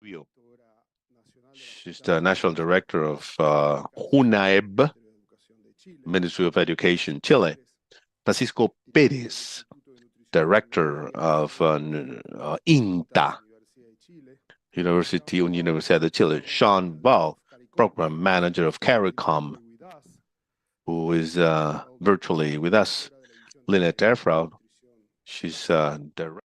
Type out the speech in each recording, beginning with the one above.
Rubio. She's the National Director of UNAEB, Ministry of Education, Chile. Francisco Perez, Director of INTA, Universidad de Chile. Sean Ball, Program Manager of CARICOM, who is virtually with us. Lynette Erfraud, she's Director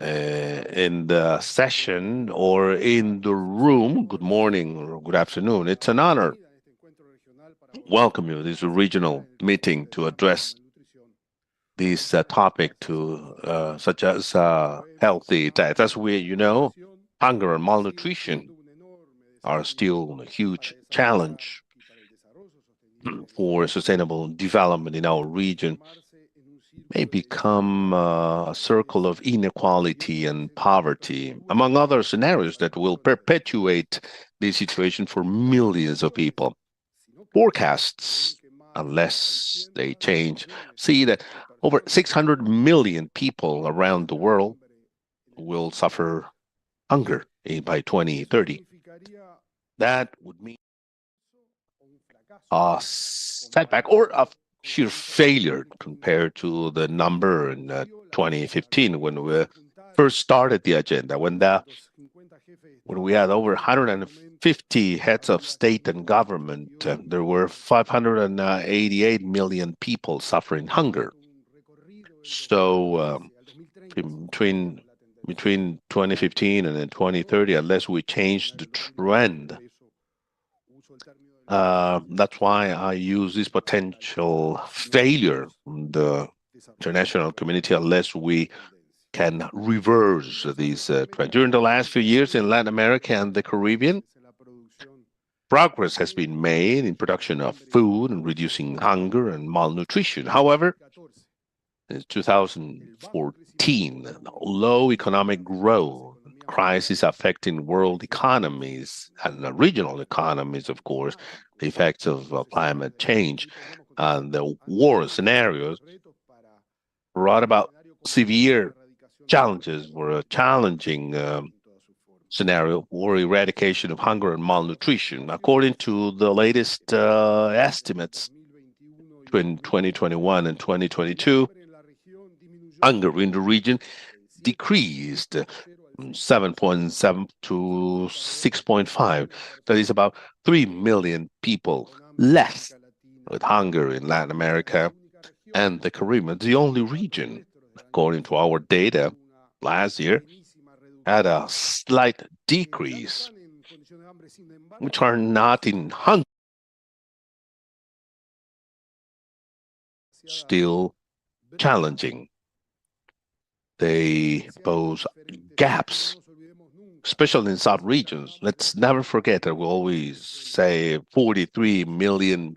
in the session or in the room. Good morning or good afternoon. It's an honor to welcome you to this regional meeting to address this topic to such as healthy diet. As hunger and malnutrition are still a huge challenge for sustainable development in our region. May become a circle of inequality and poverty, among other scenarios that will perpetuate this situation for millions of people. Forecasts, unless they change, see that over 600 million people around the world will suffer hunger by 2030. That would mean a setback or a sheer failure compared to the number in 2015 when we first started the agenda, when we had over 150 heads of state and government. There were 588 million people suffering hunger. So between 2015 and then 2030, unless we change the trend, that's why I use this potential failure in the international community unless we can reverse these trends. During the last few years in Latin America and the Caribbean, progress has been made in production of food and reducing hunger and malnutrition. However, in 2014, low economic growth, crisis affecting world economies and regional economies, of course, the effects of climate change and the war scenarios brought about severe challenges for a challenging scenario for eradication of hunger and malnutrition. According to the latest estimates between 2021 and 2022, hunger in the region decreased 7.7 to 6.5. That is about 3 million people less with hunger in Latin America and the Caribbean. It's the only region, according to our data last year, had a slight decrease, which are not in hunger, still challenging. They pose gaps, especially in South regions. Let's never forget that we always say 43 million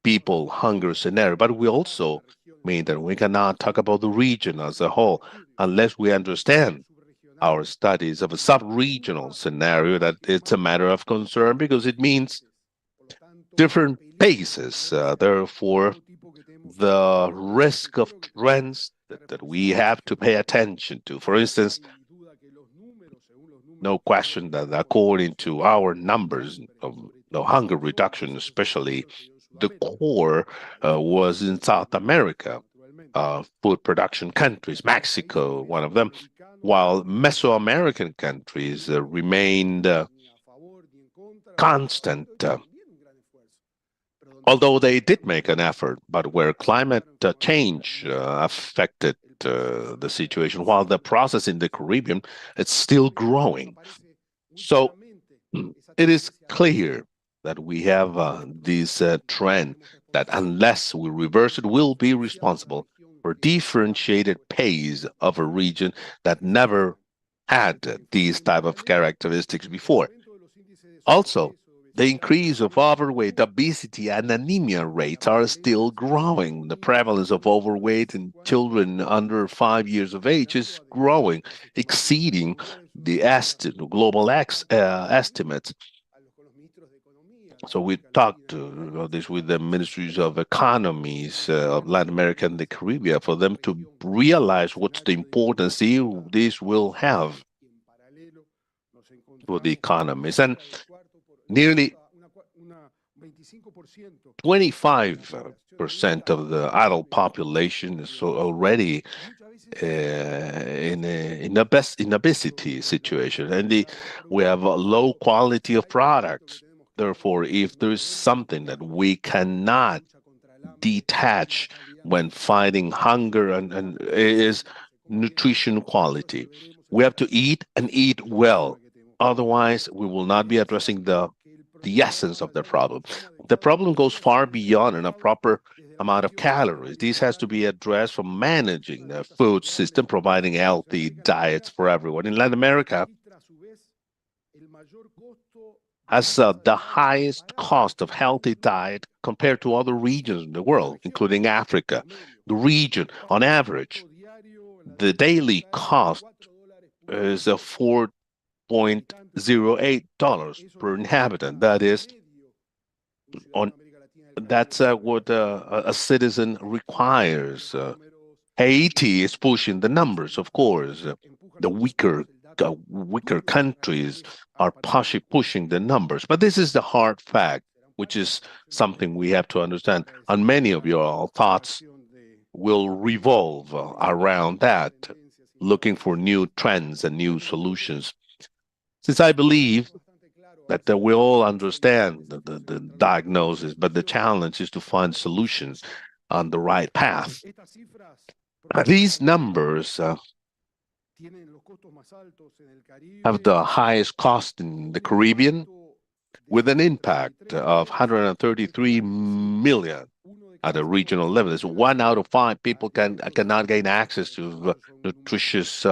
people hunger scenario, but we also mean that we cannot talk about the region as a whole unless we understand our studies of a sub-regional scenario, that it's a matter of concern because it means different paces. Therefore, the risk of trends that we have to pay attention to. For instance, no question that according to our numbers of hunger reduction, especially the core was in South America, food production countries, Mexico, one of them, while Mesoamerican countries remained constant, although they did make an effort, but where climate change affected the situation, while the process in the Caribbean, it's still growing. So it is clear that we have this trend that unless we reverse it, will be responsible for differentiated pace of a region that never had these type of characteristics before. Also, the increase of overweight, obesity, and anemia rates are still growing. The prevalence of overweight in children under 5 years of age is growing, exceeding the global estimates. So we talked about this with the ministries of economies of Latin America and the Caribbean for them to realize what's the importance this will have for the economies. And nearly 25% of the adult population is already in obesity situation, and we have a low quality of products. Therefore, if there's something that we cannot detach when fighting hunger and is nutrition quality. We have to eat and eat well. Otherwise, we will not be addressing the essence of the problem. The problem goes far beyond a proper amount of calories. This has to be addressed from managing the food system, providing healthy diets for everyone. In Latin America, has the highest cost of healthy diet compared to other regions in the world, including Africa. The region, on average, the daily cost is a $4.08 per inhabitant. On that's what a citizen requires. Haiti is pushing the numbers, of course. The weaker countries are pushing the numbers. But this is the hard fact, which is something we have to understand. And many of your thoughts will revolve around that, looking for new trends and new solutions. Since I believe that we all understand the diagnosis, but the challenge is to find solutions on the right path. These numbers have the highest cost in the Caribbean, with an impact of 133 million at a regional level. It's 1 out of 5 people cannot gain access to nutritious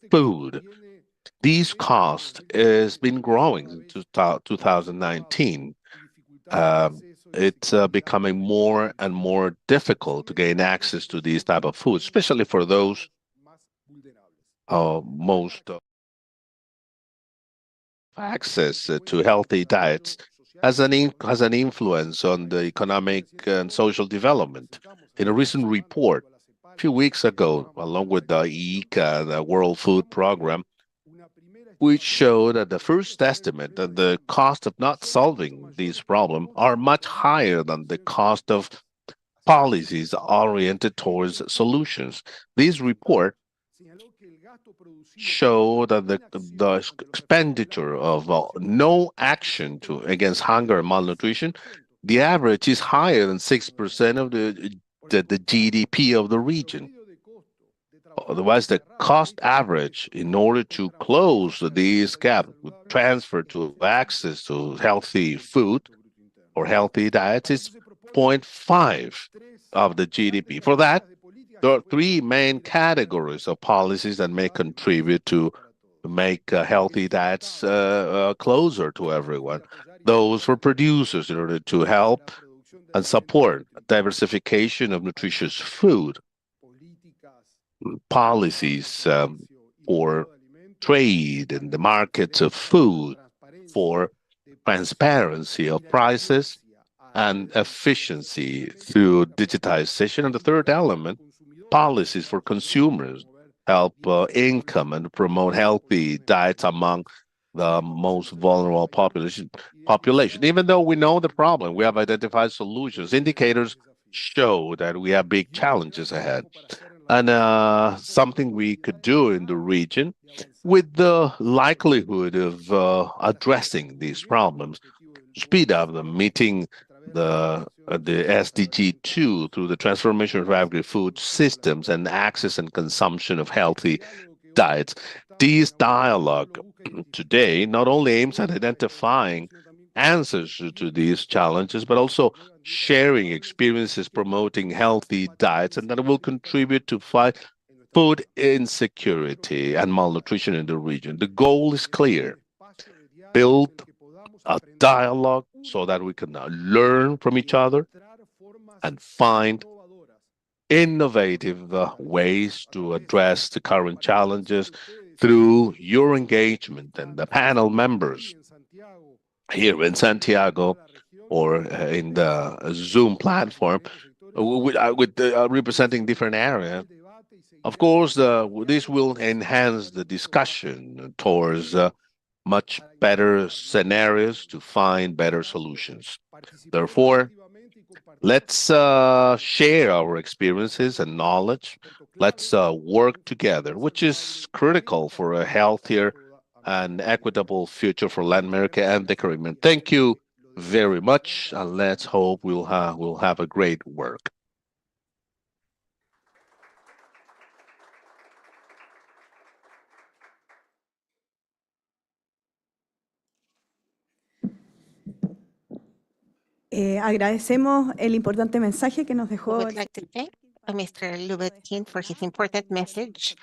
food. These cost has been growing since 2019. It's becoming more and more difficult to gain access to these type of foods, especially for those most access to healthy diets has an influence on the economic and social development. In a recent report a few weeks ago, along with the ICA, the World Food Program, which showed that the first estimate that the cost of not solving these problems are much higher than the cost of policies oriented towards solutions. This report show that the expenditure of no action against hunger and malnutrition, the average is higher than 6% of the GDP of the region. Otherwise, the cost average in order to close this gap with transfer to access to healthy food or healthy diets is 0.5 of the GDP. For that, there are 3 main categories of policies that may contribute to make healthy diets closer to everyone. Those for producers in order to help and support diversification of nutritious food, policies for trade in the markets of food, for transparency of prices and efficiency through digitization. And the third element, policies for consumers, help income and promote healthy diets among the most vulnerable population. Even though we know the problem, we have identified solutions. Indicators show that we have big challenges ahead. And something we could do in the region with the likelihood of addressing these problems, speed up the meeting the SDG 2 through the transformation of agri-food systems and access and consumption of healthy diets. This dialogue today not only aims at identifying answers to these challenges, but also sharing experiences promoting healthy diets, and that will contribute to fight food insecurity and malnutrition in the region. The goal is clear: build a dialogue so that we can learn from each other and find innovative ways to address the current challenges through your engagement and the panel members here in Santiago or in the Zoom platform with representing different areas. Of course, this will enhance the discussion towards much better scenarios to find better solutions. Therefore, let's share our experiences and knowledge. Let's work together, which is critical for a healthier and equitable future for Latin America and the Caribbean. Thank you very much, and let's hope we'll have a great work. Agradecemos el importante mensaje que nos We dejó would like to thank Mr. Lubetkin for his important message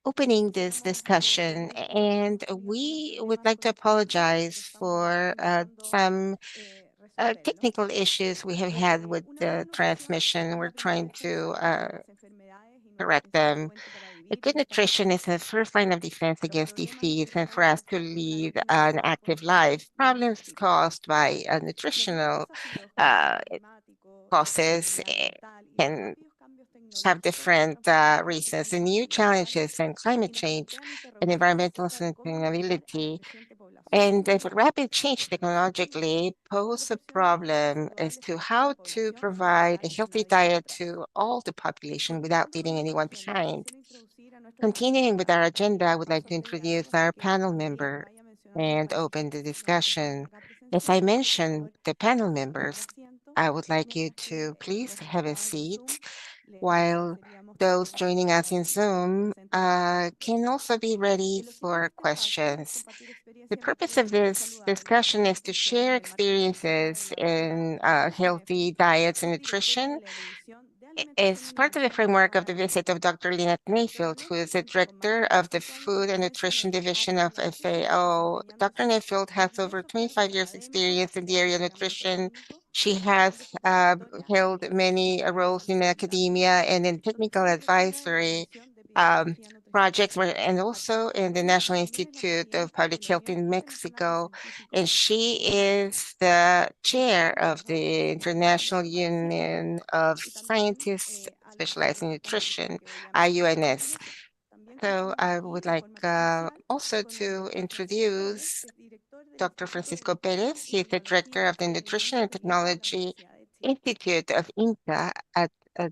opening this discussion. And we would like to apologize for some technical issues we have had with the transmission. We're trying to correct them. A good nutrition is the first line of defense against disease and for us to lead an active life. Problems caused by nutritional causes can have different reasons. The new challenges and climate change and environmental sustainability and the rapid change technologically pose a problem as to how to provide a healthy diet to all the population without leaving anyone behind. Continuing with our agenda, I would like to introduce our panel member and open the discussion. As I mentioned, the panel members, I would like you to please have a seat while those joining us in Zoom can also be ready for questions. The purpose of this discussion is to share experiences in healthy diets and nutrition. As part of the framework of the visit of Dr. Lynette Mayfield, who is the director of the Food and Nutrition Division of FAO. Dr. Mayfield has over 25 years experience in the area of nutrition. She has held many roles in academia and in technical advisory um, projects, and also in the National Institute of Public Health in Mexico. And she is the chair of the International Union of Scientists Specialized in Nutrition, IUNS. So I would like also to introduce Dr. Francisco Perez. He is the director of the Nutrition and Technology Institute of INTA at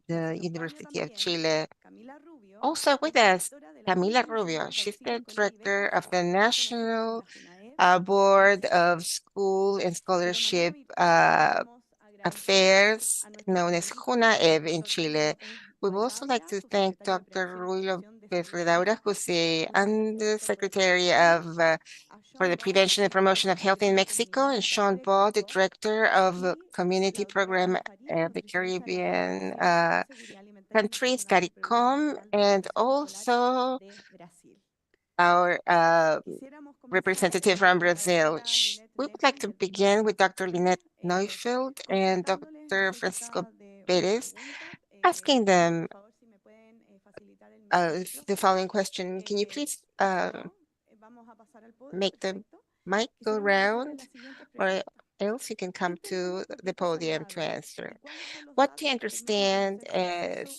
the University of Chile. Also with us, Camila Rubio. She's the director of the National Board of School and Scholarship Affairs, known as JUNAEB in Chile. We would also like to thank Dr. Rui Lopez Redaura, who's the Undersecretary of for the Prevention and Promotion of Health in Mexico, and Sean Ball, the Director of Community Program of the Caribbean countries, CARICOM, and also our representative from Brazil. We would like to begin with Dr. Lynette Neufeld and Dr. Francisco Perez, asking them the following question. Can you please make the mic go around, or else you can come to the podium to answer? What do you understand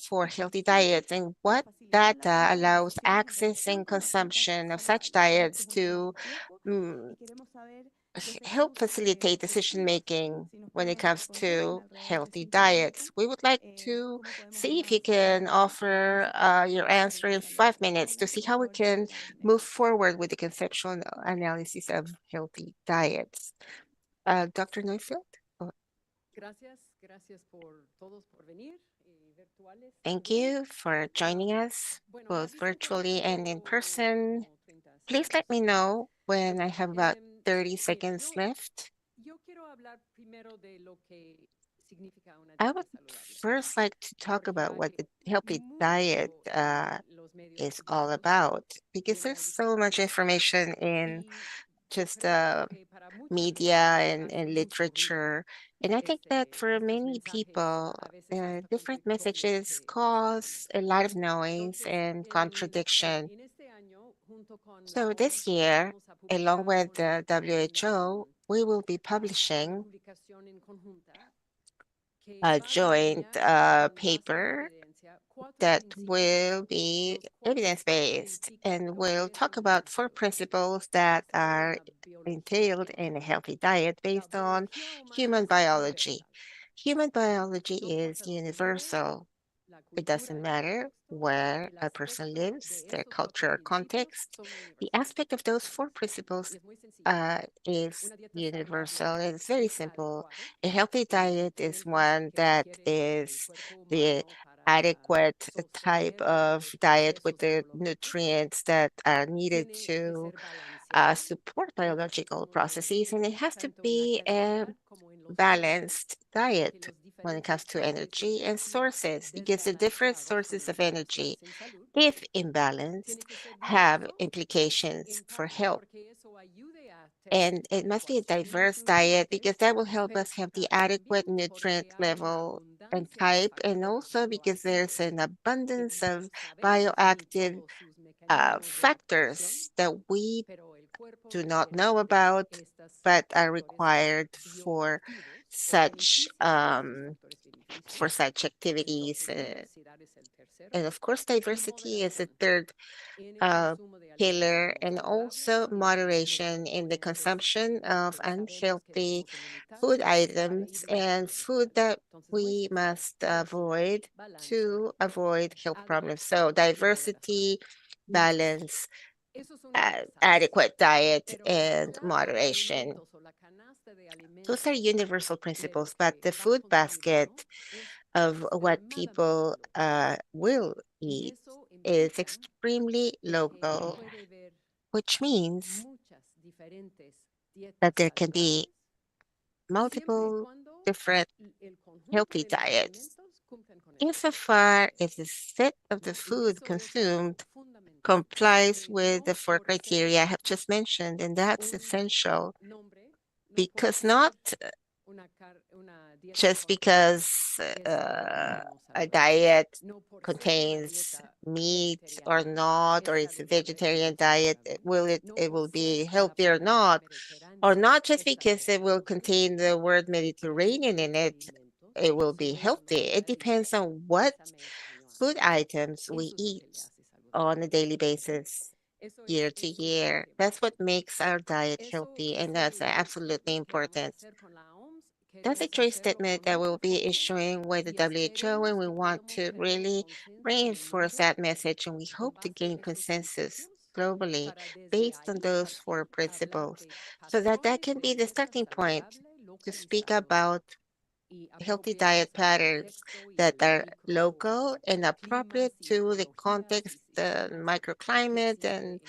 for healthy diets, and what data allows access and consumption of such diets to help facilitate decision making when it comes to healthy diets? We would like to see if you can offer your answer in 5 minutes to see how we can move forward with the conceptual analysis of healthy diets. Dr. Neufeld? Thank you for joining us, both virtually and in person. Please let me know when I have about 30 seconds left. I would first like to talk about what the healthy diet is all about, because there's so much information in just media and literature. And I think that for many people, different messages cause a lot of noise and contradiction. So this year, along with the WHO, we will be publishing a joint paper that will be evidence-based, and will talk about 4 principles that are entailed in a healthy diet based on human biology. Human biology is universal. It doesn't matter where a person lives, their culture or context. The aspect of those 4 principles is universal, and it's very simple. A healthy diet is one that is the adequate type of diet with the nutrients that are needed to support biological processes, and it has to be a balanced diet when it comes to energy and sources, because the different sources of energy, if imbalanced, have implications for health. And it must be a diverse diet, because that will help us have the adequate nutrient level and type, and also because there's an abundance of bioactive factors that we do not know about, but are required for such activities. And of course, diversity is the third pillar, and also moderation in the consumption of unhealthy food items and food that we must avoid to avoid health problems. So diversity, balance, adequate diet, and moderation. Those are universal principles, but the food basket of what people will eat is extremely local, which means that there can be multiple different healthy diets, insofar as the set of the food consumed complies with the 4 criteria I have just mentioned, and that's essential, because not just because a diet contains meat or not, or it's a vegetarian diet, it will be healthy or not just because it will contain the word Mediterranean in it, it will be healthy. It depends on what food items we eat on a daily basis, year to year. That's what makes our diet healthy, and that's absolutely important. That's a joint statement that we'll be issuing with the WHO, and we want to really reinforce that message, and we hope to gain consensus globally based on those 4 principles, so that can be the starting point to speak about healthy diet patterns that are local and appropriate to the context, the microclimate, and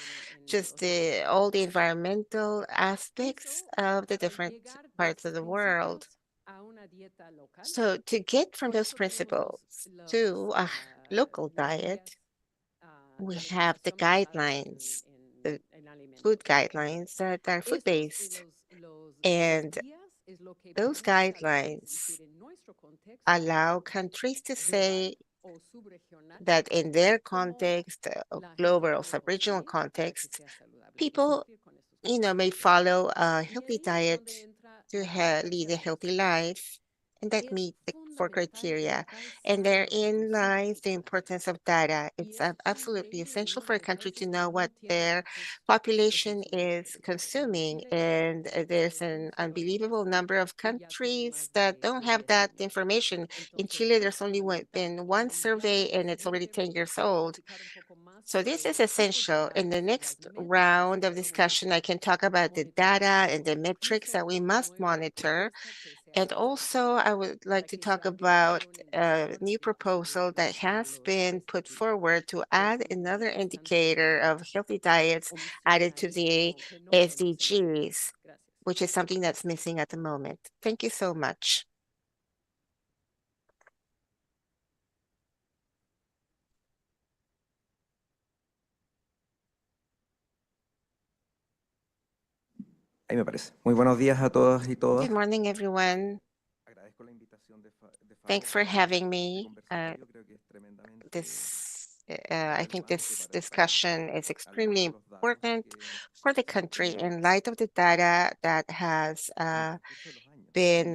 just all the environmental aspects of the different parts of the world. So to get from those principles to a local diet, we have the guidelines, the food guidelines that are food-based. And those guidelines allow countries to say that in their context, global or sub-regional context, people may follow a healthy diet to lead a healthy life, and that meet the 4 criteria. And therein lies the importance of data. It's absolutely essential for a country to know what their population is consuming. And there's an unbelievable number of countries that don't have that information. In Chile, there's only been one survey, and it's already 10 years old. So this is essential. In the next round of discussion, I can talk about the data and the metrics that we must monitor. And also, I would like to talk about a new proposal that has been put forward to add another indicator of healthy diets added to the SDGs, which is something that's missing at the moment. Thank you so much. Ahí me parece. Muy buenos días a todas y todos. Good morning, everyone. Thanks for having me. This I think this discussion is extremely important for the country in light of the data that has been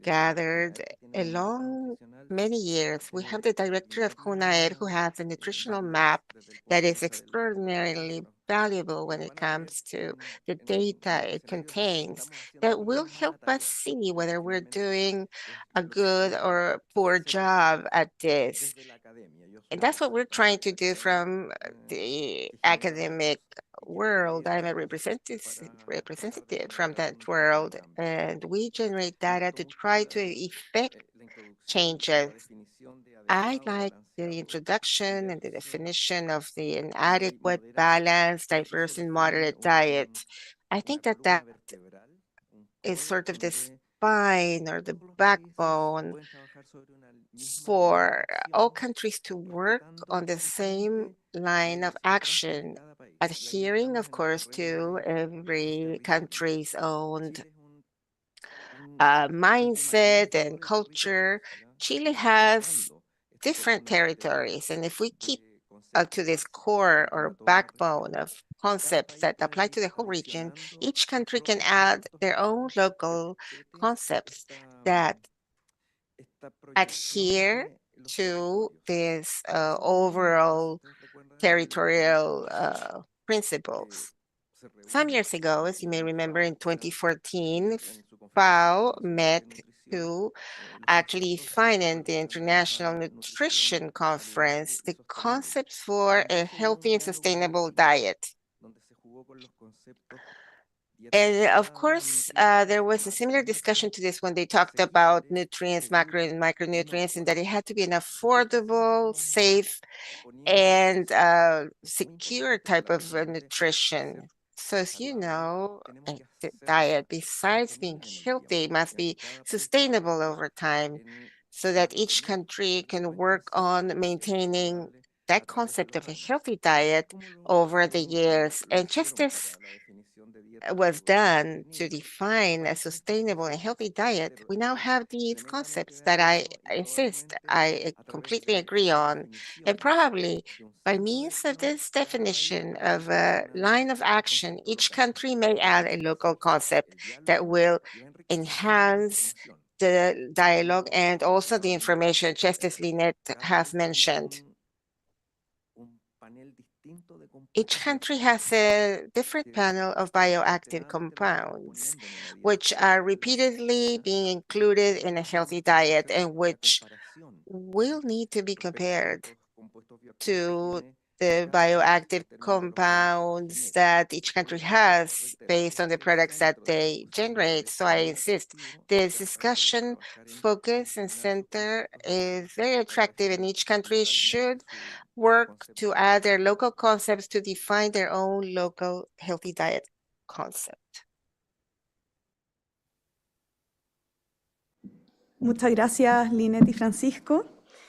gathered along many years. We have the director of CONAED who has a nutritional map that is extraordinarily valuable when it comes to the data it contains that will help us see whether we're doing a good or poor job at this. And that's what we're trying to do from the academic world. I'm a representative from that world, and we generate data to try to effect changes. I like the introduction and the definition of the inadequate, balanced, diverse, and moderate diet. I think that that is sort of the spine or the backbone for all countries to work on the same line of action, adhering, of course, to every country's own mindset and culture. Chile has different territories, and if we keep to this core or backbone of concepts that apply to the whole region, each country can add their own local concepts that adhere to this overall territorial principles. Some years ago, as you may remember, in 2014, FAO met to actually define in the International Nutrition Conference the concepts for a healthy and sustainable diet. And of course, there was a similar discussion to this when they talked about nutrients, macro and micronutrients, and that it had to be an affordable, safe, and secure type of nutrition. So as you know, the diet, besides being healthy, must be sustainable over time so that each country can work on maintaining that concept of a healthy diet over the years. And just as was done to define a sustainable and healthy diet, we now have these concepts that I insist I completely agree on. And probably by means of this definition of a line of action, each country may add a local concept that will enhance the dialogue and also the information, just as Lynette has mentioned. Each country has a different panel of bioactive compounds, which are repeatedly being included in a healthy diet and which will need to be compared to the bioactive compounds that each country has based on the products that they generate. So I insist, this discussion focus and center is very attractive, and each country should work to add their local concepts to define their own local healthy diet concept. Muchas gracias, Lynette y Francisco.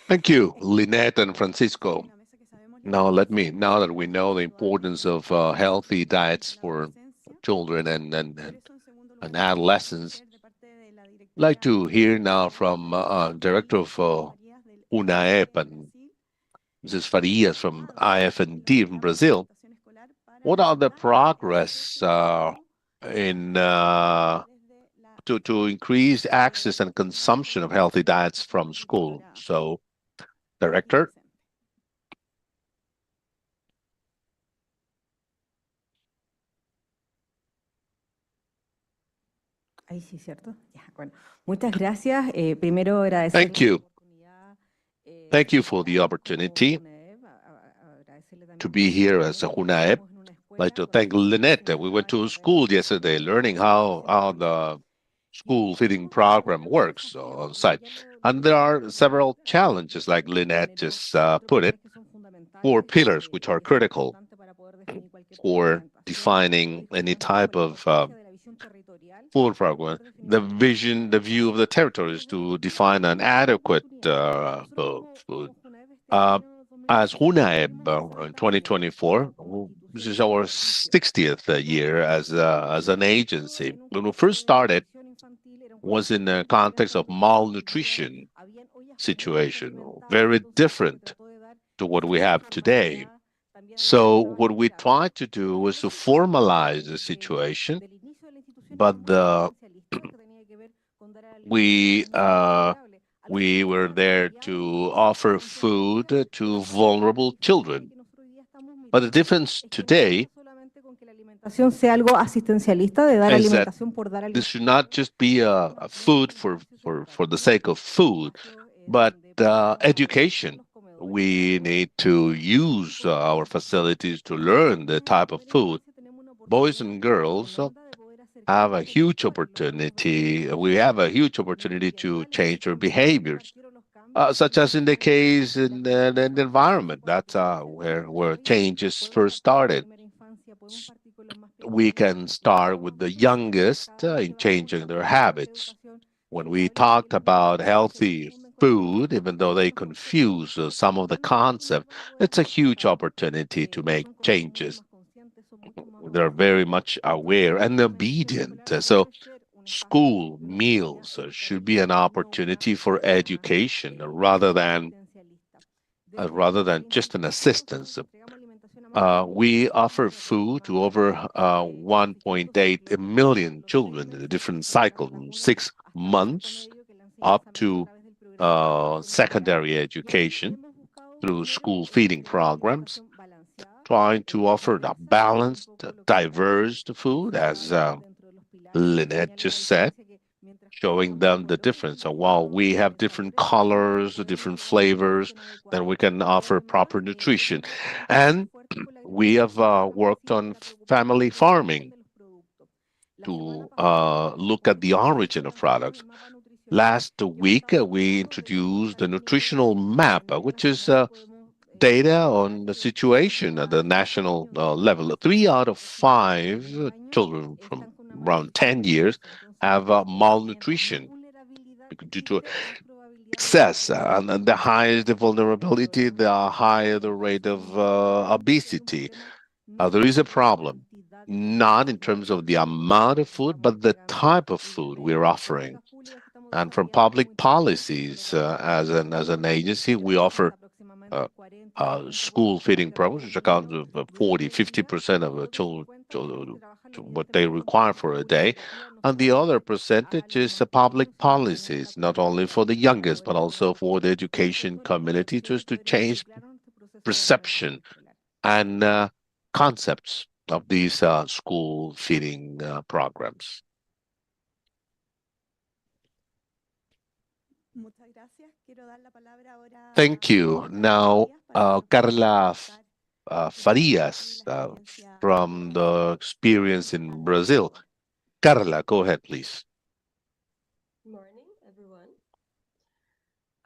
Thank you, Lynette and Francisco. Now that we know the importance of healthy diets for children and adolescents, I'd like to hear now from Director of UNAEP and Mrs. Farias from IF&D in Brazil. What are the progress in to increase access and consumption of healthy diets from school? So, Director. Ahí sí, ¿cierto? Ya, bueno. Muchas gracias. Primero agradecer. Thank you. Thank you for the opportunity to be here as a UNAEP. I'd like to thank Lynette. We went to school yesterday learning how the school feeding program works on site. And there are several challenges, like Lynette just put it, 4 pillars which are critical for defining any type of food program. The vision, the view of the territories to define an adequate food. As UNAEB in 2024, this is our 60th year as an agency. When we first started, was in the context of malnutrition situation, very different to what we have today. So what we try to do was to formalize the situation, but we were there to offer food to vulnerable children. But the difference today sea algo asistencialista de dar is that alimentación por dar this should not just be a food for the sake of food, but education. We need to use our facilities to learn the type of food. Boys and girls have a huge opportunity. We have a huge opportunity to change their behaviors, such as in the case in the environment. That's where changes first started. We can start with the youngest in changing their habits. When we talked about healthy food, even though they confuse some of the concept, it's a huge opportunity to make changes. They're very much aware and obedient. So school meals should be an opportunity for education rather than just an assistance. We offer food to over 1.8 million children in a different cycle, from 6 months up to secondary education through school feeding programs, trying to offer a balanced, diverse food, as Lynette just said, showing them the difference. So while we have different colors, different flavors, then we can offer proper nutrition. And we have worked on family farming to look at the origin of products. Last week, we introduced the nutritional map, which is data on the situation at the national level. 3 out of 5 children from around 10 years have malnutrition due to excess, and the higher the vulnerability, the higher the rate of obesity. There is a problem, not in terms of the amount of food, but the type of food we're offering. And from public policies, as an agency, we offer school feeding programs, which account for 40-50% of the children to what they require for a day. And the other percentage is public policies, not only for the youngest, but also for the education community, just to change perception and concepts of these school feeding programs. Thank you. Now, Carla Farias from the experience in Brazil. Carla, go ahead, please. Good morning, everyone.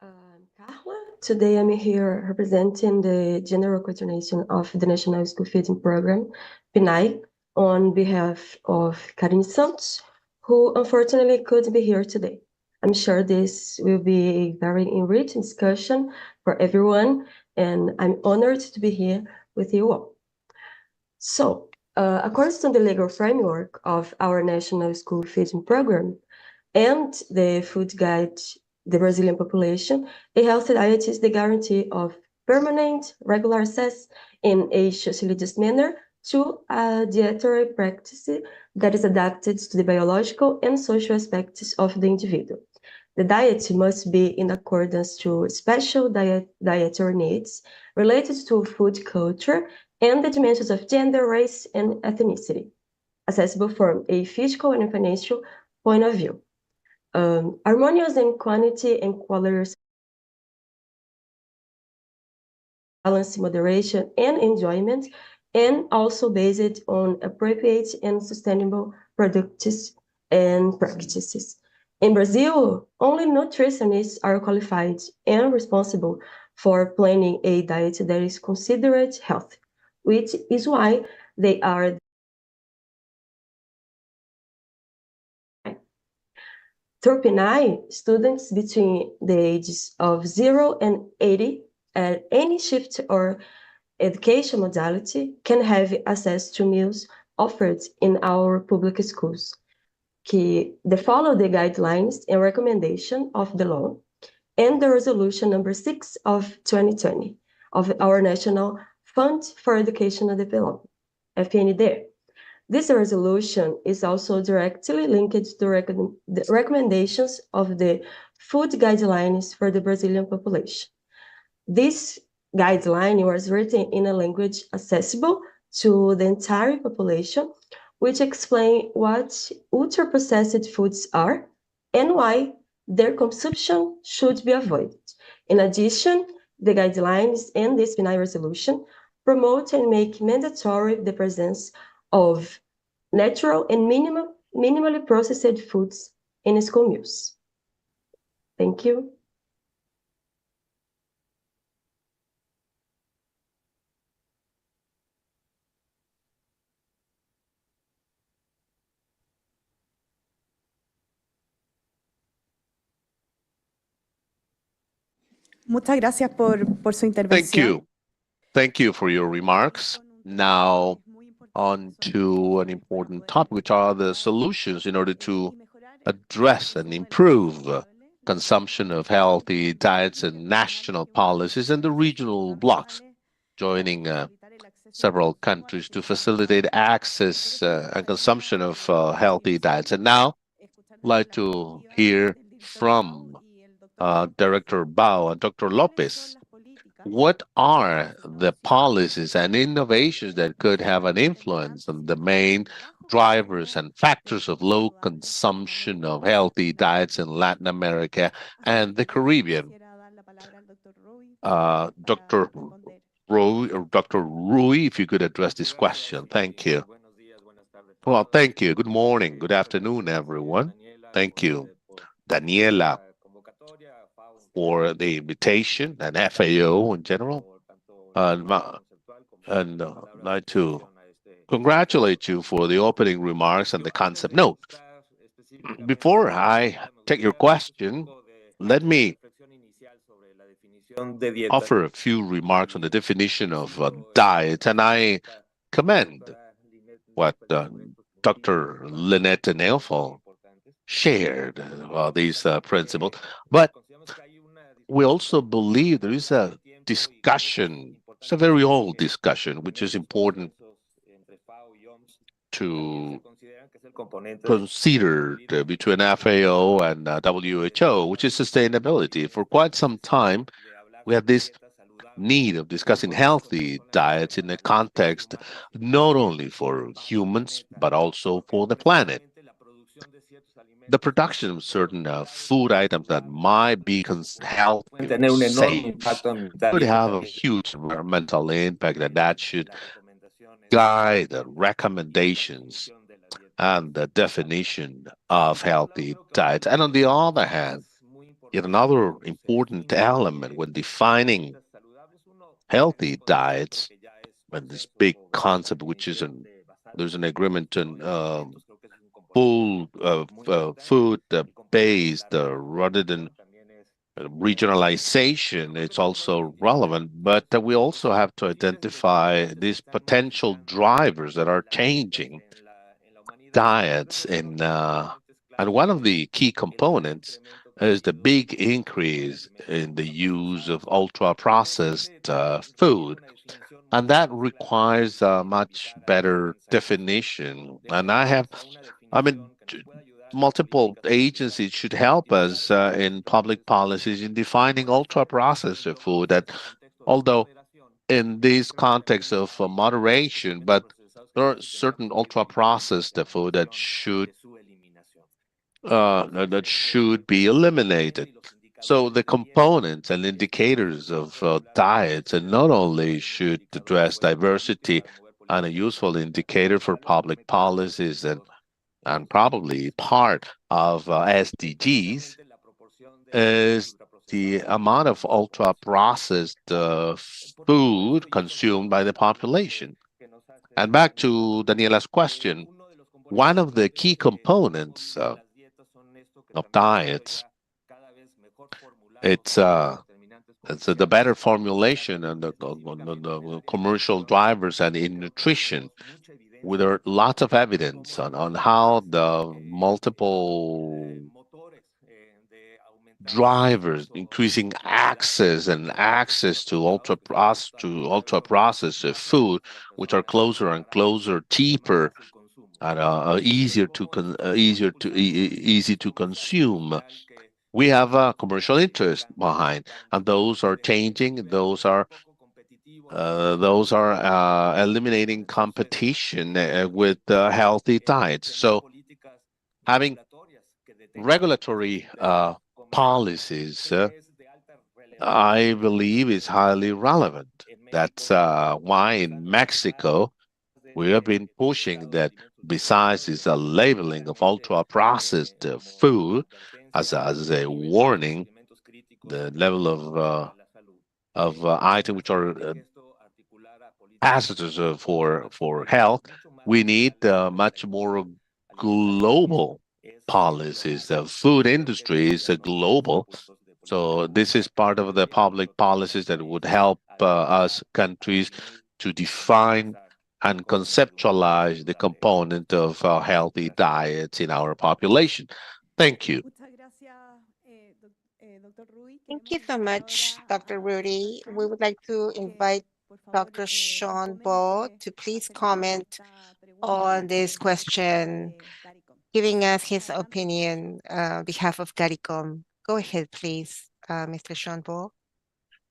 I'm Carla. Today I'm here representing the General Coordination of the National School Feeding Program, PNAE, on behalf of Karine Santos, who unfortunately couldn't be here today. I'm sure this will be a very enriching discussion for everyone, and I'm honored to be here with you all. So, according to the legal framework of our National School Feeding Program and the Food Guide, the Brazilian population, a healthy diet is the guarantee of permanent, regular access in a socially just manner to a dietary practice that is adapted to the biological and social aspects of the individual. The diet must be in accordance to special dietary needs related to food culture and the dimensions of gender, race, and ethnicity, accessible from a physical and financial point of view. Harmonious in quantity and quality, balance, moderation, and enjoyment, and also based on appropriate and sustainable products and practices. In Brazil, only nutritionists are qualified and responsible for planning a diet that is considered healthy, which is why they are through PNAE, students between the ages of 0 and 80 at any shift or education modality can have access to meals offered in our public schools. They follow the guidelines and recommendation of the law and the resolution number 6 of 2020, of our National Fund for Educational Development, FND. This resolution is also directly linked to the recommendations of the food guidelines for the Brazilian population. This guideline was written in a language accessible to the entire population, which explain what ultra-processed foods are and why their consumption should be avoided. In addition, the guidelines and this PNI resolution promote and make mandatory the presence of natural and minimally processed foods in school meals. Thank you. Muchas gracias por su Thank intervención. you. Thank you for your remarks. Now, on to an important topic, which are the solutions in order to address and improve consumption of healthy diets and national policies and the regional blocks, joining several countries to facilitate access and consumption of healthy diets. And now, I'd like to hear from Director Bao and Dr. Lopez. What are the policies and innovations that could have an influence on the main drivers and factors of low consumption of healthy diets in Latin America and the Caribbean? Dr. Rui, if you could address this question. Thank you. Well, thank you. Good morning. Good afternoon, everyone. Thank you, Daniela, for the invitation and FAO in general. And I'd like to congratulate you for the opening remarks and the concept note. Before I take your question, let me offer a few remarks on the definition of diet, and I commend what Dr. Lynette Neufel shared these principles. But we also believe there is a discussion, it's a very old discussion, which is important to consider between FAO and WHO, which is sustainability. For quite some time, we had this need of discussing healthy diets in the context not only for humans, but also for the planet. The production of certain food items that might be considered healthy or safe could have a huge environmental impact, and that should guide the recommendations and the definition of healthy diets. And on the other hand, yet another important element when defining healthy diets, and this big concept, which is there's an agreement on full food-based rather than regionalization. It's also relevant, but we also have to identify these potential drivers that are changing diets and one of the key components is the big increase in the use of ultra-processed food. And that requires a much better definition. And multiple agencies should help us in public policies in defining ultra-processed food. That although in this context of moderation, but there are certain ultra-processed food that should be eliminated. So the components and indicators of diets, and not only should address diversity and a useful indicator for public policies and probably part of SDGs, is the amount of ultra-processed food consumed by the population. And back to Daniela's question, one of the key components of diets, it's the better formulation and the commercial drivers and in nutrition. There are lots of evidence on how the multiple drivers, increasing access to ultra processed food, which are closer and closer, cheaper, and easy to consume. We have a commercial interest behind, and those are changing. Those are eliminating competition with healthy diets. So having regulatory policies, I believe, is highly relevant. That's why in Mexico we have been pushing that. Besides this labeling of ultra processed food as a warning, the level of items which are hazardous for health, we need much more global policies. The food industry is global, so this is part of the public policies that would help us countries to define and conceptualize the component of healthy diets in our population. Thank you. Thank you so much, Dr. Rudy. We would like to invite Dr. Sean Ball to please comment on this question, giving us his opinion on behalf of CARICOM. Go ahead, please, Mr. Sean Ball.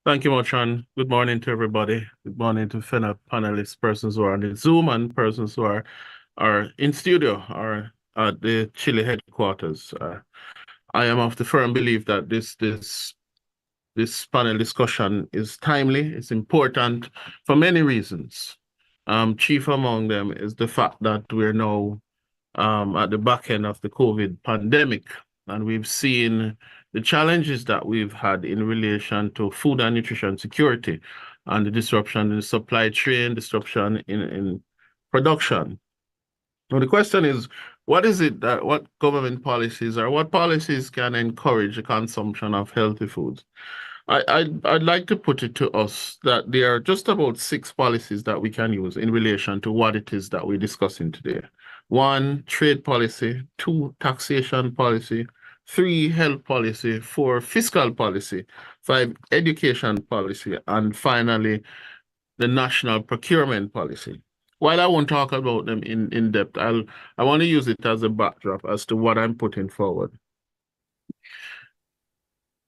Thank you much, Ann. Good morning to everybody. Good morning to FENA panelists, persons who are on the Zoom, and persons who are in studio or at the Chile headquarters. I am of the firm belief that this panel discussion is timely. It's important for many reasons. Chief among them is the fact that we're now at the back end of the COVID pandemic, and we've seen the challenges that we've had in relation to food and nutrition security and the disruption in the supply chain, disruption in production. Now, the question is, what government policies or what policies can encourage the consumption of healthy foods? I'd like to put it to us that there are just about 6 policies that we can use in relation to what it is that we're discussing today. 1, trade policy. 2, taxation policy. 3, health policy. 4, fiscal policy. 5, education policy. And finally, the national procurement policy. While I won't talk about them in depth, I want to use it as a backdrop as to what I'm putting forward.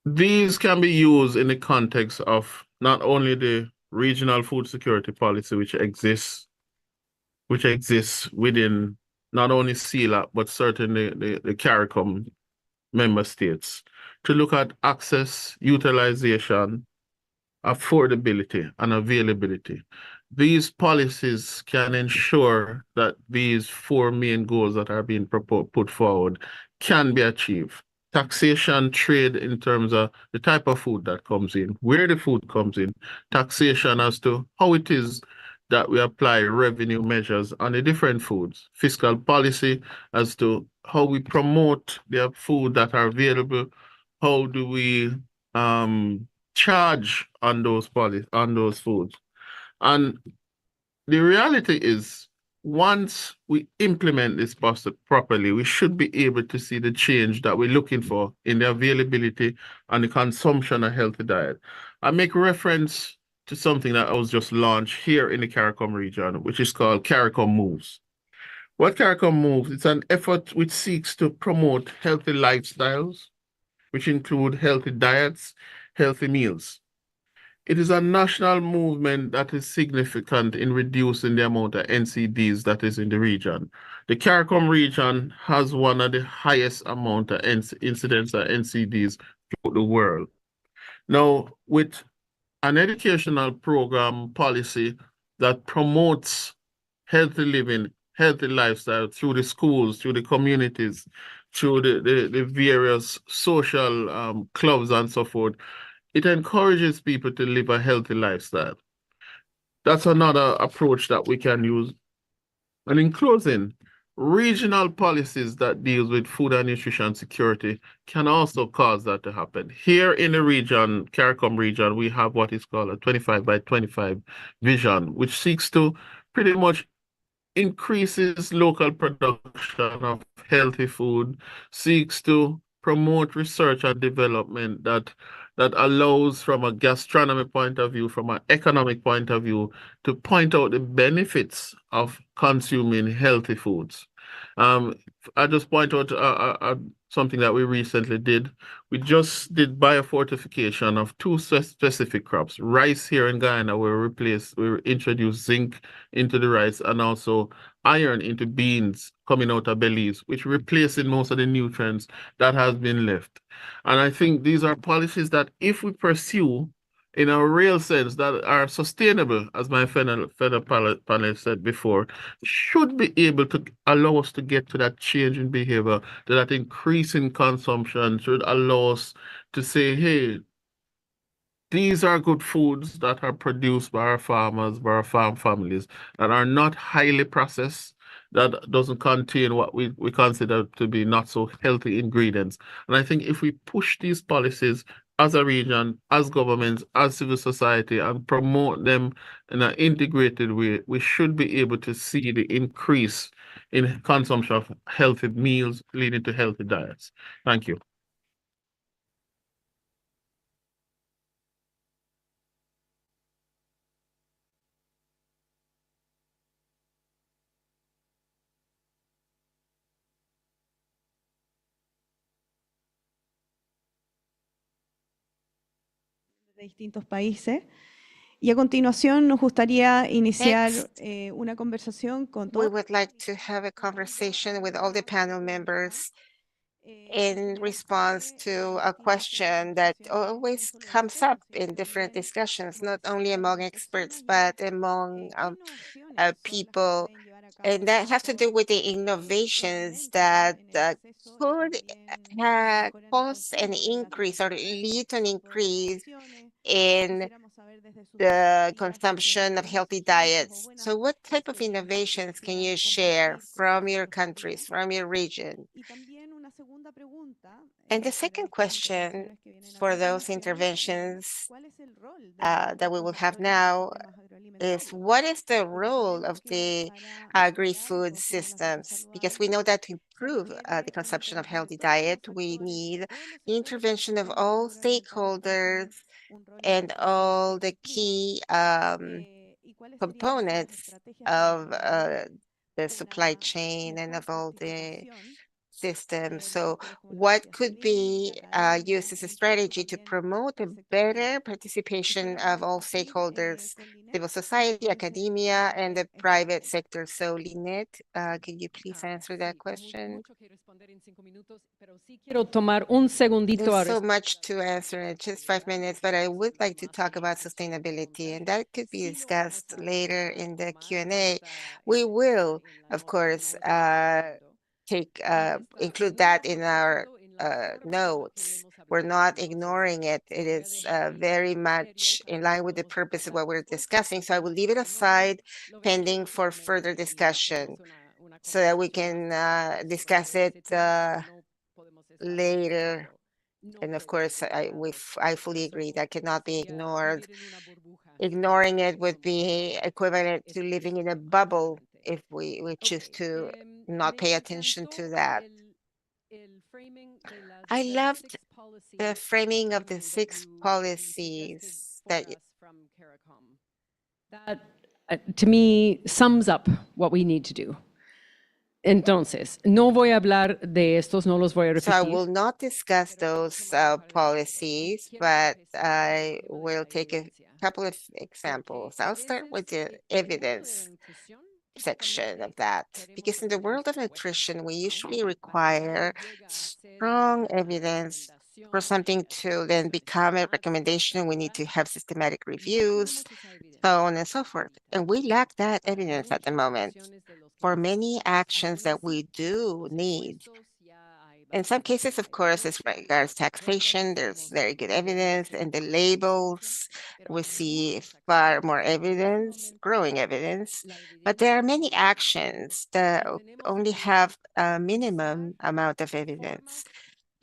These can be used in the context of not only the regional food security policy, which exists within not only CELAC, but certainly the CARICOM member states, to look at access, utilization, affordability, and availability. These policies can ensure that these 4 main goals that are being put forward can be achieved. Taxation, trade in terms of the type of food that comes in, where the food comes in, taxation as to how it is that we apply revenue measures on the different foods, fiscal policy as to how we promote the food that are available, how do we charge on those foods. And the reality is, once we implement this properly, we should be able to see the change that we're looking for in the availability and the consumption of healthy diet. I make reference to something that was just launched here in the CARICOM region, which is called CARICOM Moves. What CARICOM Moves? It's an effort which seeks to promote healthy lifestyles, which include healthy diets, healthy meals. It is a national movement that is significant in reducing the amount of NCDs that is in the region. The CARICOM region has one of the highest amount of incidence of NCDs throughout the world. Now, with an educational program policy that promotes healthy living, healthy lifestyle through the schools, through the communities, through the various social clubs and so forth, it encourages people to live a healthy lifestyle. That's another approach that we can use. And in closing, regional policies that deals with food and nutrition security can also cause that to happen. Here in the region, CARICOM region, we have what is called a 25 by 25 vision, which seeks to pretty much increases local production of healthy food, seeks to promote research and development that allows, from a gastronomy point of view, from an economic point of view, to point out the benefits of consuming healthy foods. I just point out something that we recently did. We just did biofortification of two specific crops. Rice here in Guyana, we introduced zinc into the rice and also iron into beans coming out of Belize, which replacing most of the nutrients that has been left. And I think these are policies that if we pursue in a real sense that are sustainable, as my fellow panel said before, should be able to allow us to get to that change in behavior, to that increase in consumption, should allow us to say, hey, these are good foods that are produced by our farmers, by our farm families, that are not highly processed, that doesn't contain what we consider to be not so healthy ingredients. And I think if we push these policies as a region, as governments, as civil society, and promote them in an integrated way, we should be able to see the increase in consumption of healthy meals leading to healthy diets. Thank you. De distintos países. Y a continuación nos gustaría iniciar Next, una conversación con we todos. would like to have a conversation with all the panel members in response to a question that always comes up in different discussions, not only among experts, but among people. And that has to do with the innovations that could cause an increase or lead to an increase in the consumption of healthy diets. So what type of innovations can you share from your countries, from your region? And the second question for those interventions that we will have now is, what is the role of the agri-food systems? Because we know that to improve the consumption of healthy diet, we need the intervention of all stakeholders and all the key components of the supply chain and of all the systems. So what could be used as a strategy to promote a better participation of all stakeholders, civil society, academia, and the private sector? So Lynette, can you please answer that question? There's so much to answer in just 5 minutes, but I would like to talk about sustainability, and that could be discussed later in the Q&A. We will, of course, include that in our notes. We're not ignoring it. It is very much in line with the purpose of what we're discussing. So I will leave it aside pending for further discussion so that we can discuss it later. And of course, I fully agree that cannot be ignored. Ignoring it would be equivalent to living in a bubble if we choose to not pay attention to that. I loved the framing of the 6 policies that to me sums up what we need to do. Entonces, no voy a hablar de estos, no los voy a So I repetir. will not discuss those policies, but I will take a couple of examples. I'll start with the evidence section of that, because in the world of nutrition, we usually require strong evidence for something to then become a recommendation. We need to have systematic reviews, so on and so forth. And we lack that evidence at the moment for many actions that we do need. In some cases, of course, as regards taxation, there's very good evidence, and the labels, we see far more evidence, growing evidence, but there are many actions that only have a minimum amount of evidence,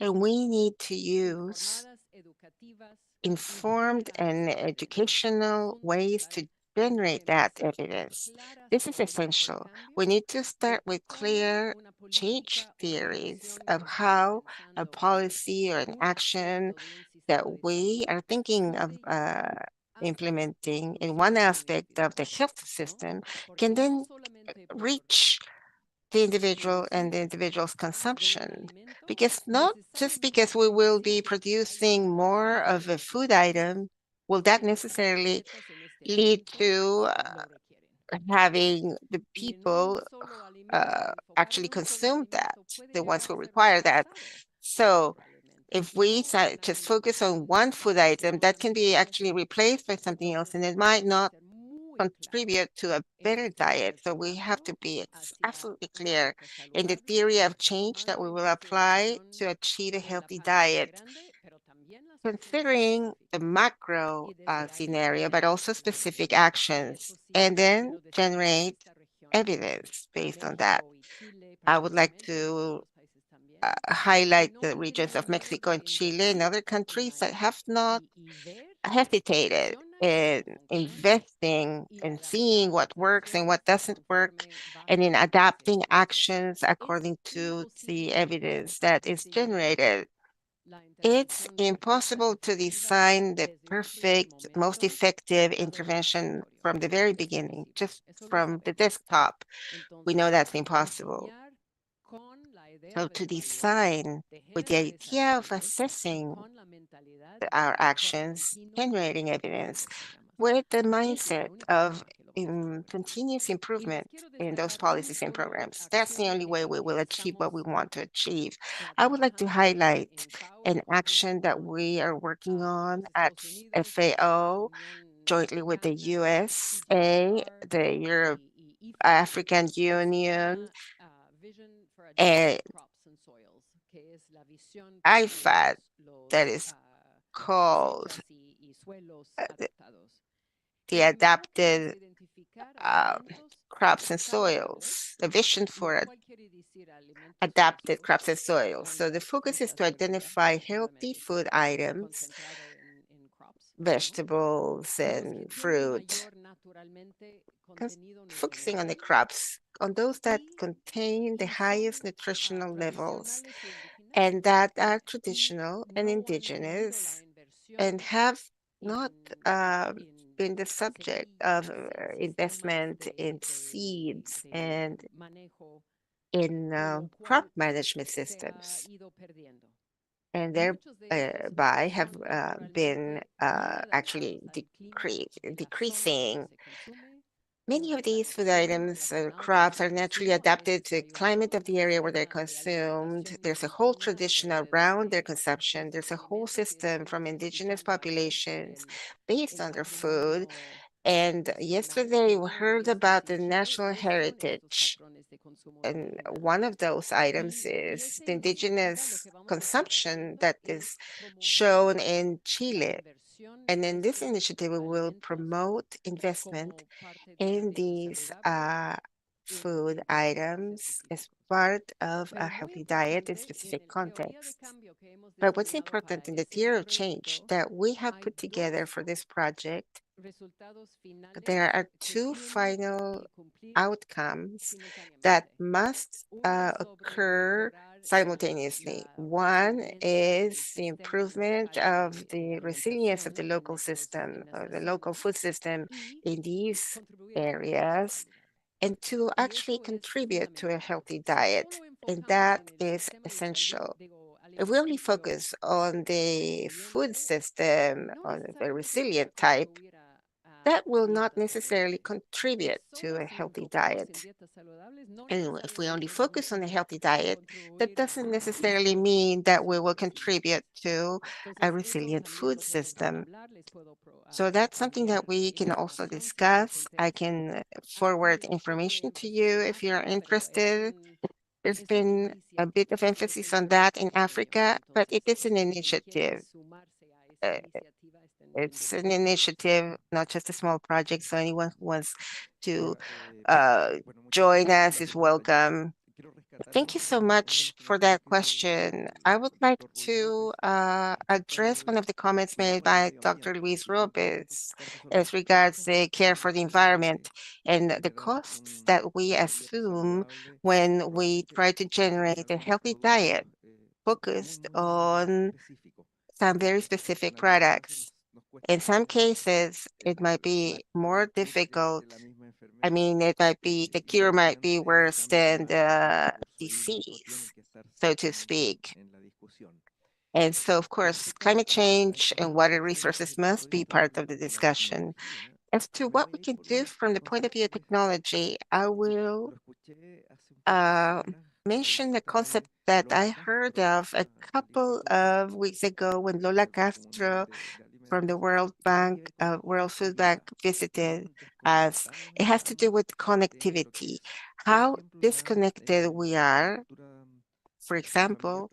and we need to use informed and educational ways to generate that evidence. This is essential. We need to start with clear change theories of how a policy or an action that we are thinking of implementing in one aspect of the health system can then reach the individual and the individual's consumption. Because not just because we will be producing more of a food item, will that necessarily lead to having the people actually consume that, the ones who require that. So if we just focus on one food item, that can be actually replaced by something else, and it might not contribute to a better diet. So we have to be absolutely clear in the theory of change that we will apply to achieve a healthy diet, considering the macro scenario, but also specific actions, and then generate evidence based on that. I would like to highlight the regions of Mexico and Chile and other countries that have not hesitated in investing and seeing what works and what doesn't work, and in adapting actions according to the evidence that is generated. It's impossible to design the perfect, most effective intervention from the very beginning, just from the desktop. We know that's impossible. So to design with the idea of assessing our actions, generating evidence, with the mindset of continuous improvement in those policies and programs. That's the only way we will achieve what we want to achieve. I would like to highlight an action that we are working on at FAO, jointly with the USA, the Europe, African Union, and IFAD, that is called the adapted crops and soils, the vision for adapted crops and soils. So the focus is to identify healthy food items, vegetables and fruit, focusing on the crops, on those that contain the highest nutritional levels and that are traditional and indigenous and have not been the subject of investment in seeds and in crop management systems, and thereby have been actually decreasing. Many of these food items, crops, are naturally adapted to the climate of the area where they're consumed. There's a whole tradition around their consumption. There's a whole system from indigenous populations based on their food. And yesterday we heard about the national heritage. And one of those items is the indigenous consumption that is shown in Chile. And in this initiative, we will promote investment in these food items as part of a healthy diet in specific contexts. But what's important in the theory of change that we have put together for this project, there are two final outcomes that must occur simultaneously. One is the improvement of the resilience of the local system, or the local food system in these areas, and to actually contribute to a healthy diet. And that is essential. If we only focus on the food system, on the resilient type, that will not necessarily contribute to a healthy diet. And if we only focus on a healthy diet, that doesn't necessarily mean that we will contribute to a resilient food system. So that's something that we can also discuss. I can forward information to you if you're interested. There's been a bit of emphasis on that in Africa, but it is an initiative. It's an initiative, not just a small project. So anyone who wants to join us is welcome. Thank you so much for that question. I would like to address one of the comments made by Dr. Luis Robes as regards the care for the environment and the costs that we assume when we try to generate a healthy diet focused on some very specific products. In some cases, it might be more difficult. I mean, it might be, the cure might be worse than the disease, so to speak. And so, of course, climate change and water resources must be part of the discussion. As to what we can do from the point of view of technology, I will mention the concept that I heard of a couple of weeks ago when Lola Castro from the World Bank, World Food Bank visited us. It has to do with connectivity, how disconnected we are, for example,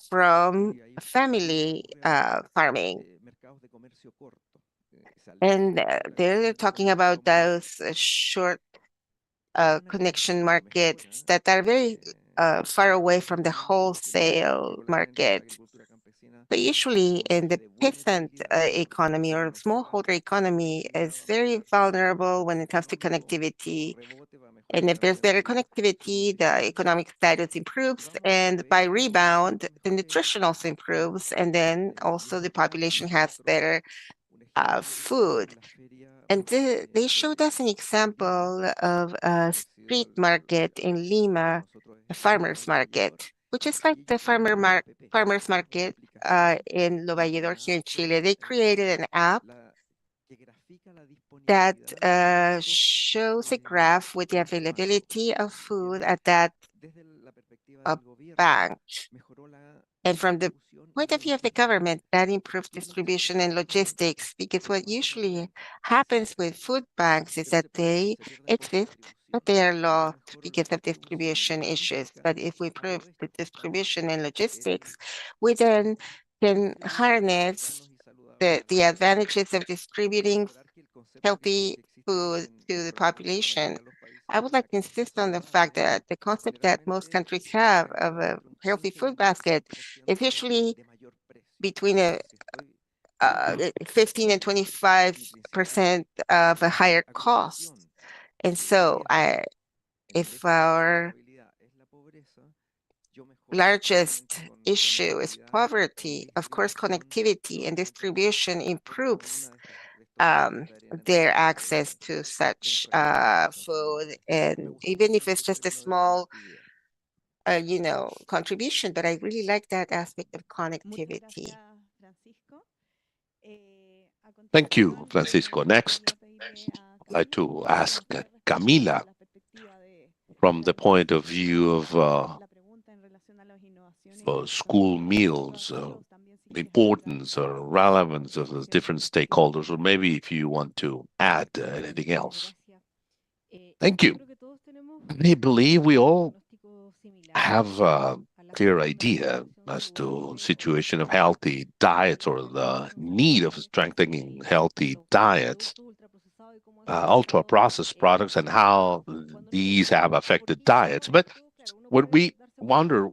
from family farming. And they're talking about those short connection markets that are very far away from the wholesale market. But usually in the peasant economy or smallholder economy is very vulnerable when it comes to connectivity. And if there's better connectivity, the economic status improves, and by rebound, the nutrition also improves, and then also the population has better food. And they showed us an example of a street market in Lima, a farmer's market, which is like the farmer's market in Lo Valledor here in Chile. They created an app that shows a graph with the availability of food at that bank. And from the point of view of the government, that improves distribution and logistics, because what usually happens with food banks is that they exist, but they are lost because of distribution issues. But if we improve the distribution and logistics, we then can harness the advantages of distributing healthy food to the population. I would like to insist on the fact that the concept that most countries have of a healthy food basket is usually between 15 and 25% of a higher cost. And so if our largest issue is poverty, of course, connectivity and distribution improves their access to such food, and even if it's just a small, contribution. But I really like that aspect of connectivity. Thank you, Francisco. Next, I'd like to ask Camila, from the point of view of school meals, the importance or relevance of the different stakeholders, or maybe if you want to add anything else. Thank you. I believe we all have a clear idea as to situation of healthy diets or the need of strengthening healthy diets, ultra-processed products, and how these have affected diets. But what we wonder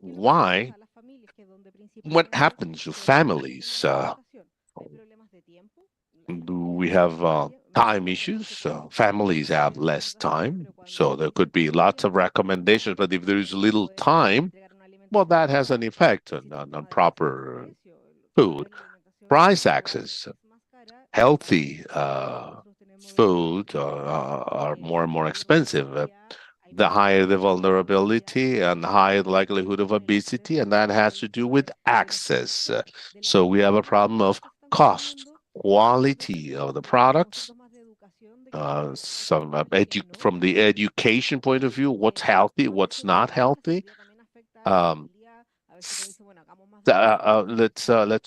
what happens to families? Do we have time issues? Families have less time, so there could be lots of recommendations, but if there is little time, well, that has an effect on proper food. Price access, healthy food are more and more expensive. The higher the vulnerability and the higher the likelihood of obesity, and that has to do with access. So we have a problem of cost, quality of the products, from the education point of view, what's healthy, what's not healthy. Let's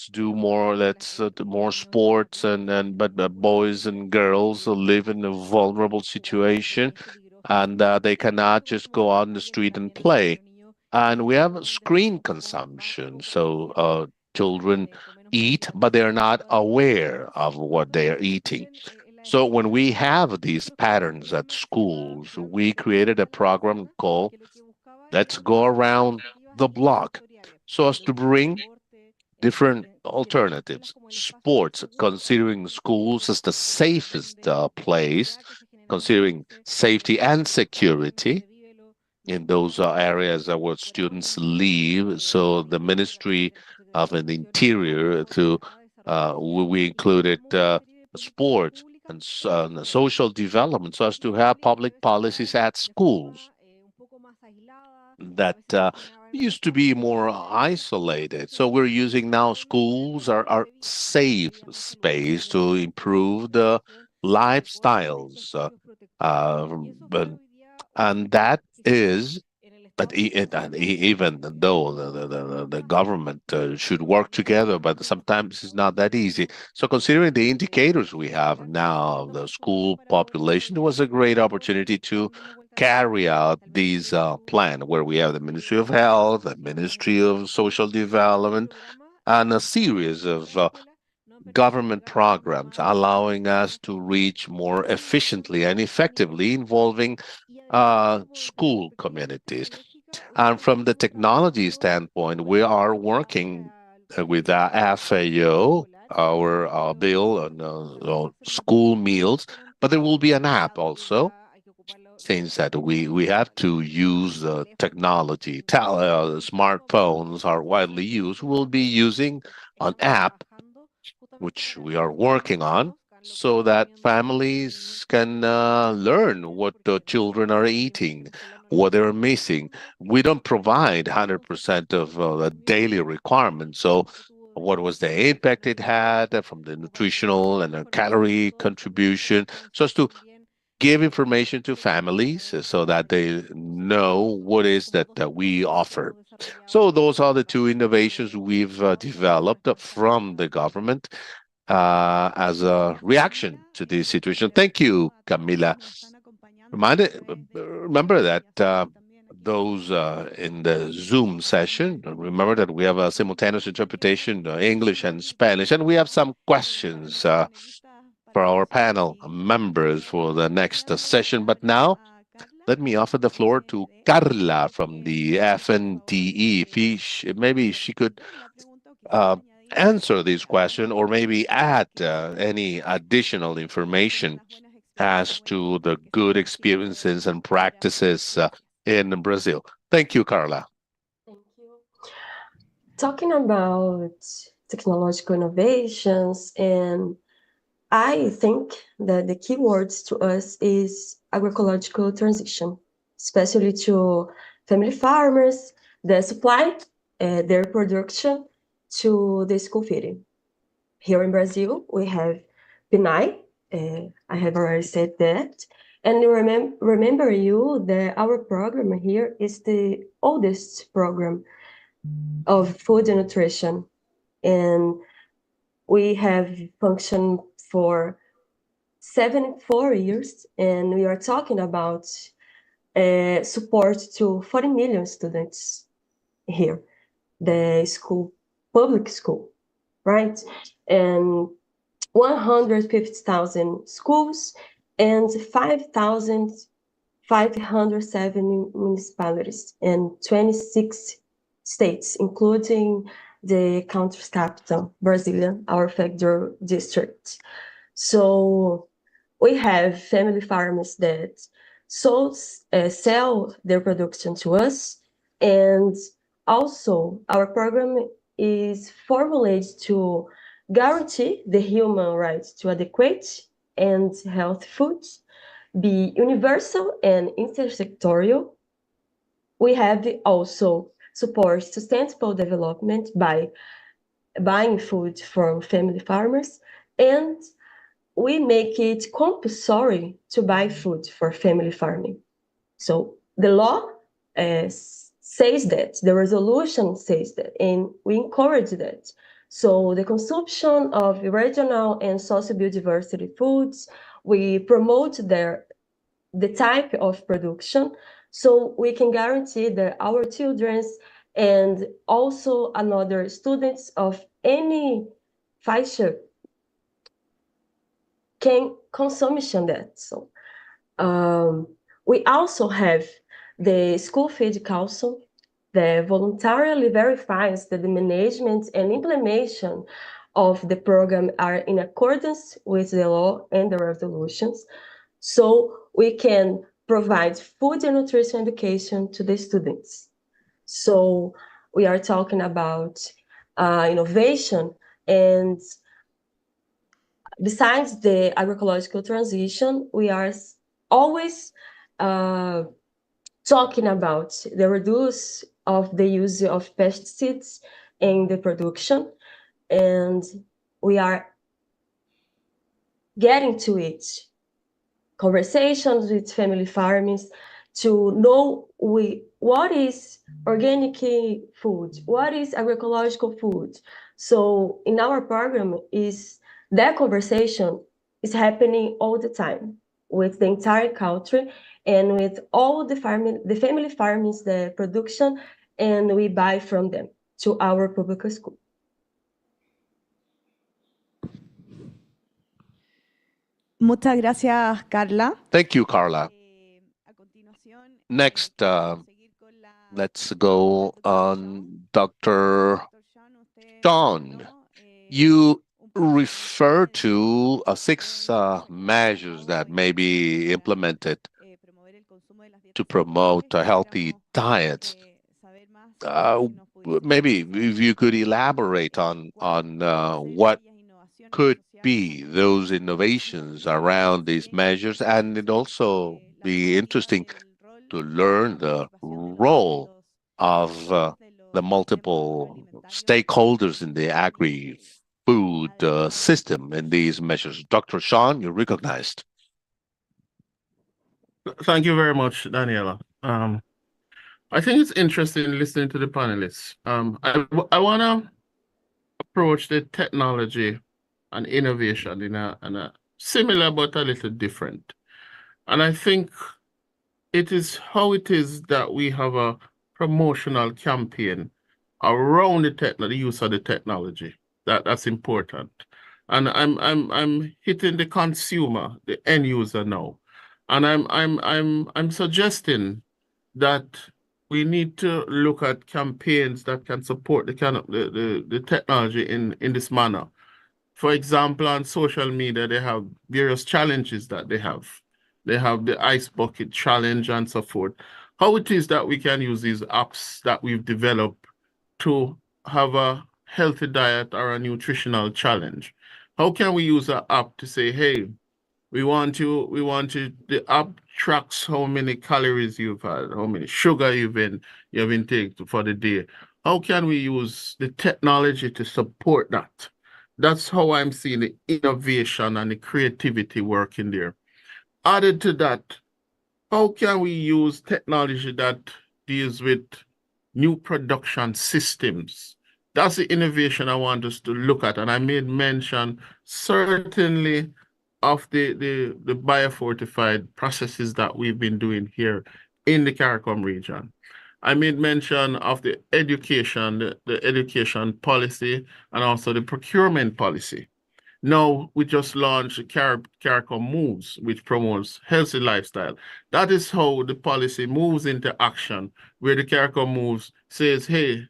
do more sports, but boys and girls live in a vulnerable situation, and they cannot just go out in the street and play. And we have screen consumption, so children eat, but they're not aware of what they are eating. So when we have these patterns at schools, we created a program called Let's go around the block so as to bring different alternatives. Sports, considering schools as the safest place, considering safety and security in those areas where students live. So the Ministry of the Interior, we included sports and social development so as to have public policies at schools that used to be more isolated. So we're using now schools are safe space to improve the lifestyles. But, and that is but even though the government should work together, but sometimes it's not that easy. So considering the indicators we have now, of the school population, it was a great opportunity to carry out these plan where we have the Ministry of Health, the Ministry of Social Development, and a series of government programs allowing us to reach more efficiently and effectively involving school communities. And from the technology standpoint, we are working with FAO, our bill on school meals, but there will be an app also, since that we have to use technology. Smartphones are widely used. We'll be using an app, which we are working on, so that families can learn what the children are eating, what they're missing. We don't provide 100% of the daily requirements. So what was the impact it had from the nutritional and the calorie contribution, so as to give information to families so that they know what is that we offer. So those are the two innovations we've developed from the government as a reaction to this situation. Thank you, Camila. Remember that those in the Zoom session, remember that we have a simultaneous interpretation, English and Spanish, and we have some questions for our panel members for the next session. But now, let me offer the floor to Carla from the FNTE. Maybe she could answer this question or maybe add any additional information as to the good experiences and practices in Brazil. Thank you, Carla. Thank you. Talking about technological innovations, and I think that the key words to us is agroecological transition, especially to family farmers that supply their production to the school feeding. Here in Brazil, we have PNAE, I have already said that. And remember you that our program here is the oldest program of food and nutrition. And we have functioned for 74 years, and we are talking about support to 40 million students here, the school, public school, right? And 150,000 schools and 5,507 municipalities and 26 states, including the country's capital, Brasilia, our federal district. So we have family farmers that sell their production to us, and also our program is formulated to guarantee the human right to adequate and healthy food, be universal and intersectorial. We have also support sustainable development by buying food from family farmers, and we make it compulsory to buy food for family farming. So the law says that, the resolution says that, and we encourage that. So the consumption of regional and socio-biodiversity foods, we promote the type of production, so we can guarantee that our children's and also another students of any faixa can consumption that. So we also have the School Feed Council that voluntarily verifies that the management and implementation of the program are in accordance with the law and the resolutions, so we can provide food and nutrition education to the students. So we are talking about innovation, and besides the agroecological transition, we are always talking about the reduce of the use of pesticides in the production, and we are getting to it. Conversations with family farmers to know what is organic food, what is agroecological food. So in our program, is that conversation is happening all the time with the entire country and with all the family farmers, the production, and we buy from them to our public school. Muchas gracias, Carla. Thank you, Carla. Next, let's go on Dr. John. You refer to 6 measures that may be implemented to promote healthy diets. Maybe if you could elaborate on what could be those innovations around these measures, and it also be interesting to learn the role of the multiple stakeholders in the agri-food system in these measures. Dr. Sean, you're recognized. Thank you very much, Daniela. I think it's interesting listening to the panelists. I want to approach the technology and innovation in a similar but a little different. And I think it is how it is that we have a promotional campaign around the use of the technology that's important. And I'm hitting the consumer, the end user now, and I'm suggesting that we need to look at campaigns that can support the technology in this manner. For example, on social media, they have various challenges that they have. They have the ice bucket challenge and so forth. How it is that we can use these apps that we've developed to have a healthy diet or a nutritional challenge? How can we use an app to say, hey, the app tracks how many calories you've had, how many sugar you've intaken for the day. How can we use the technology to support that? That's how I'm seeing the innovation and the creativity working there. Added to that, how can we use technology that deals with new production systems? That's the innovation I want us to look at. And I made mention certainly of the biofortified processes that we've been doing here in the CARICOM region. I made mention of the education, the education policy, and also the procurement policy. Now, we just launched CARICOM Moves, which promotes healthy lifestyle. That is how the policy moves into action, where the CARICOM Moves says, hey,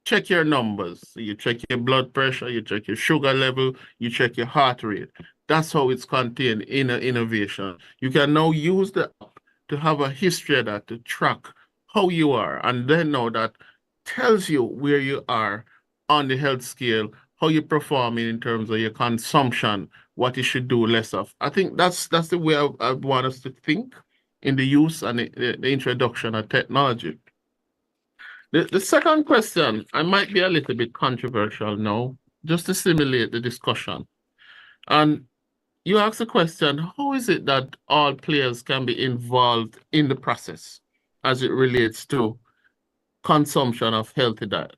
check your numbers. You check your blood pressure, you check your sugar level, you check your heart rate. That's how it's contained in an innovation. You can now use the app to have a history of that, to track how you are, and then now that tells you where you are on the health scale, how you're performing in terms of your consumption, what you should do less of. I think that's the way I want us to think in the use and the introduction of technology. The second question, I might be a little bit controversial now, just to simulate the discussion. And you ask the question, how is it that all players can be involved in the process as it relates to consumption of healthy diets?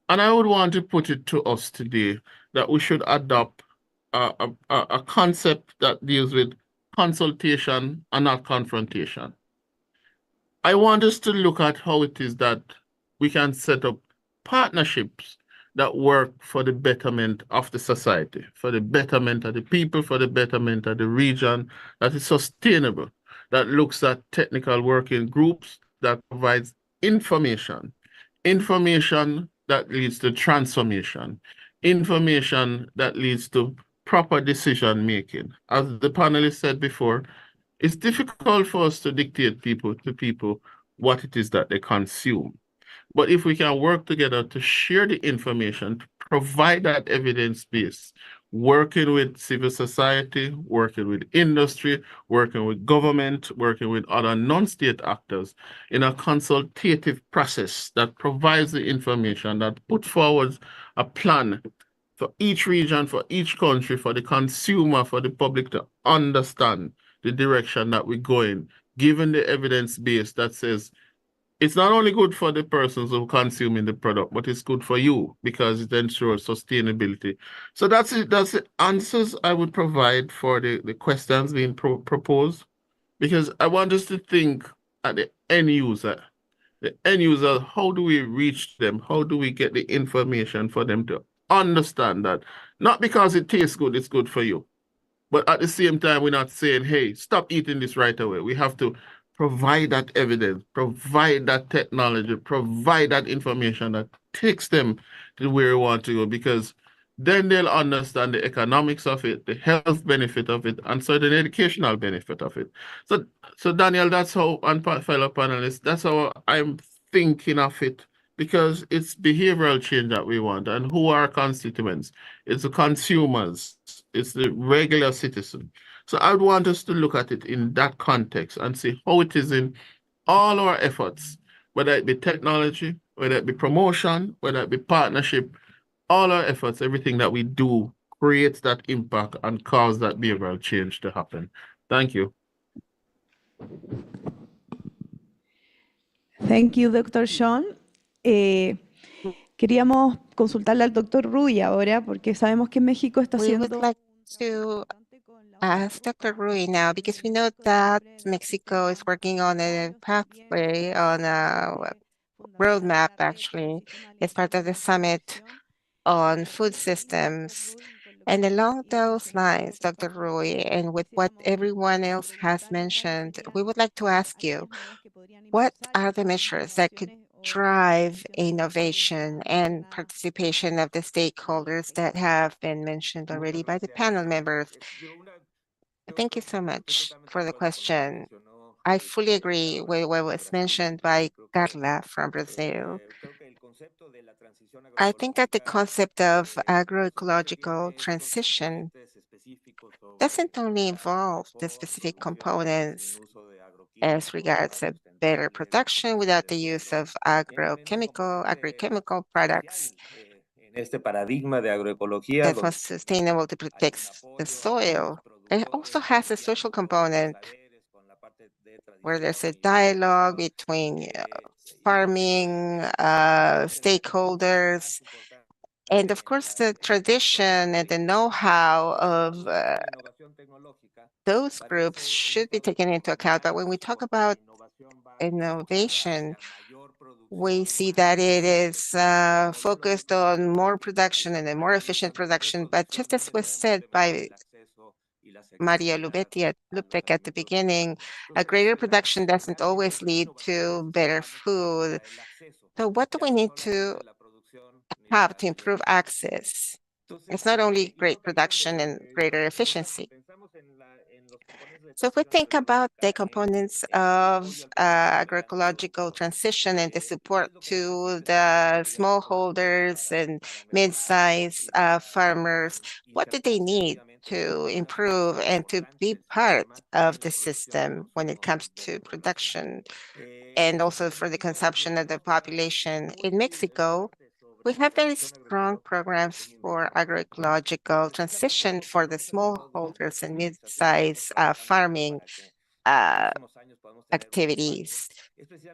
And I would want to put it to us today that we should adopt a concept that deals with consultation and not confrontation. I want us to look at how it is that we can set up partnerships that work for the betterment of the society, for the betterment of the people, for the betterment of the region, that is sustainable. that looks at technical working groups, that provides information, information that leads to transformation, information that leads to proper decision making. As the panelist said before, it's difficult for us to dictate to people what it is that they consume. But if we can work together to share the information, to provide that evidence base, working with civil society, working with industry, working with government, working with other non-state actors in a consultative process that provides the information, that put forward a plan for each region, for each country, for the consumer, for the public to understand the direction that we're going, given the evidence base that says it's not only good for the persons who are consuming the product, but it's good for you because it ensures sustainability. So that's it. That's the answers I would provide for the questions being proposed, because I want us to think at the end user. The end user, how do we reach them? How do we get the information for them to understand that? Not because it tastes good, it's good for you. But at the same time, we're not saying, hey, stop eating this right away. We have to provide that evidence, provide that technology, provide that information that takes them to where we want to go, because then they'll understand the economics of it, the health benefit of it, and certain educational benefit of it. So Daniel, that's how, and fellow panelists, that's how I'm thinking of it, because it's behavioral change that we want. And who are our constituents? It's the consumers, it's the regular citizen. So I would want us to look at it in that context and see how it is in all our efforts, whether it be technology, whether it be promotion, whether it be partnership, all our efforts, everything that we do creates that impact and cause that behavioral change to happen. Thank you. Thank you, Dr. Sean. Queríamos consultarle al Dr. Rui ahora, porque sabemos que México está We would haciendo like to ask Dr. Rui now, because we know that Mexico is working on a pathway, on a roadmap, actually. It's part of the summit on food systems. And along those lines, Dr. Rui, and with what everyone else has mentioned, we would like to ask you, what are the measures that could drive innovation and participation of the stakeholders that have been mentioned already by the panel members? Thank you so much for the question. I fully agree with what was mentioned by Carla from Brazil. I think that the concept of agroecological transition doesn't only involve the specific components as regards a better production without the use of agrochemical products that's more sustainable to protect the soil. It also has a social component where there's a dialogue between farming stakeholders, and of course the tradition and the know-how of those groups should be taken into account. But when we talk about innovation, we see that it is focused on more production and a more efficient production. But just as was said by Maria Lupek at the beginning, a greater production doesn't always lead to better food. So what do we need to have to improve access? It's not only great production and greater efficiency. So if we think about the components of agroecological transition and the support to the smallholders and mid-size farmers, what do they need to improve and to be part of the system when it comes to production and also for the consumption of the population? In Mexico, we have very strong programs for agroecological transition for the smallholders and mid-size farming activities.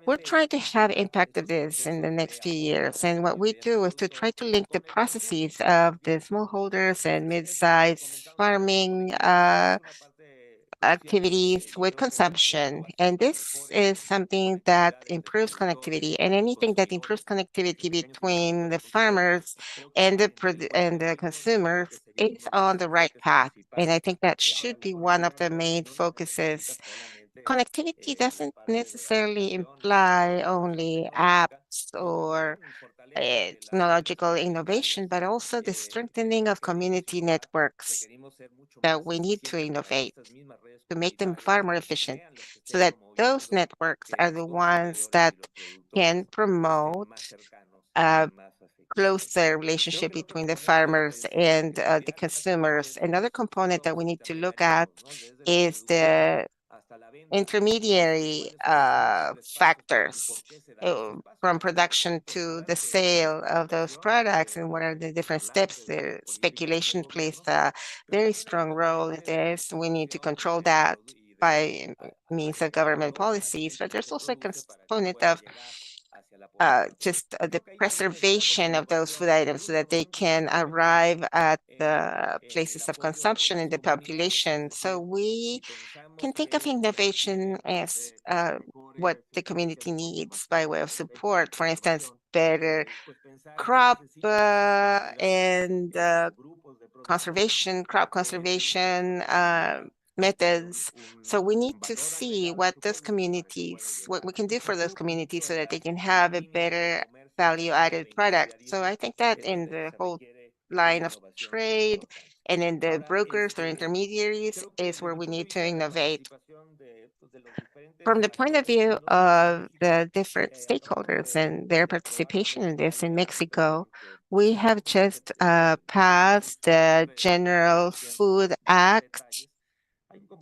We're trying to have impact of this in the next few years. And what we do is to try to link the processes of the smallholders and mid-size farming activities with consumption. And this is something that improves connectivity, and anything that improves connectivity between the farmers and the consumers is on the right path. And I think that should be one of the main focuses connectivity doesn't necessarily imply only apps or technological innovation, but also the strengthening of community networks that we need to innovate to make them far more efficient so that those networks are the ones that can promote a closer relationship between the farmers and the consumers. Another component that we need to look at is the intermediary factors from production to the sale of those products and what are the different steps. The speculation plays a very strong role in this. We need to control that by means of government policies, but there's also a component of just the preservation of those food items so that they can arrive at the places of consumption in the population. So we can think of innovation as what the community needs by way of support. For instance, better crop and crop conservation methods. So we need to see what those communities, what we can do for those communities so that they can have a better value-added product. So I think that in the whole line of trade and in the brokers or intermediaries is where we need to innovate. From the point of view of the different stakeholders and their participation in this in Mexico, we have just passed the General Food Act.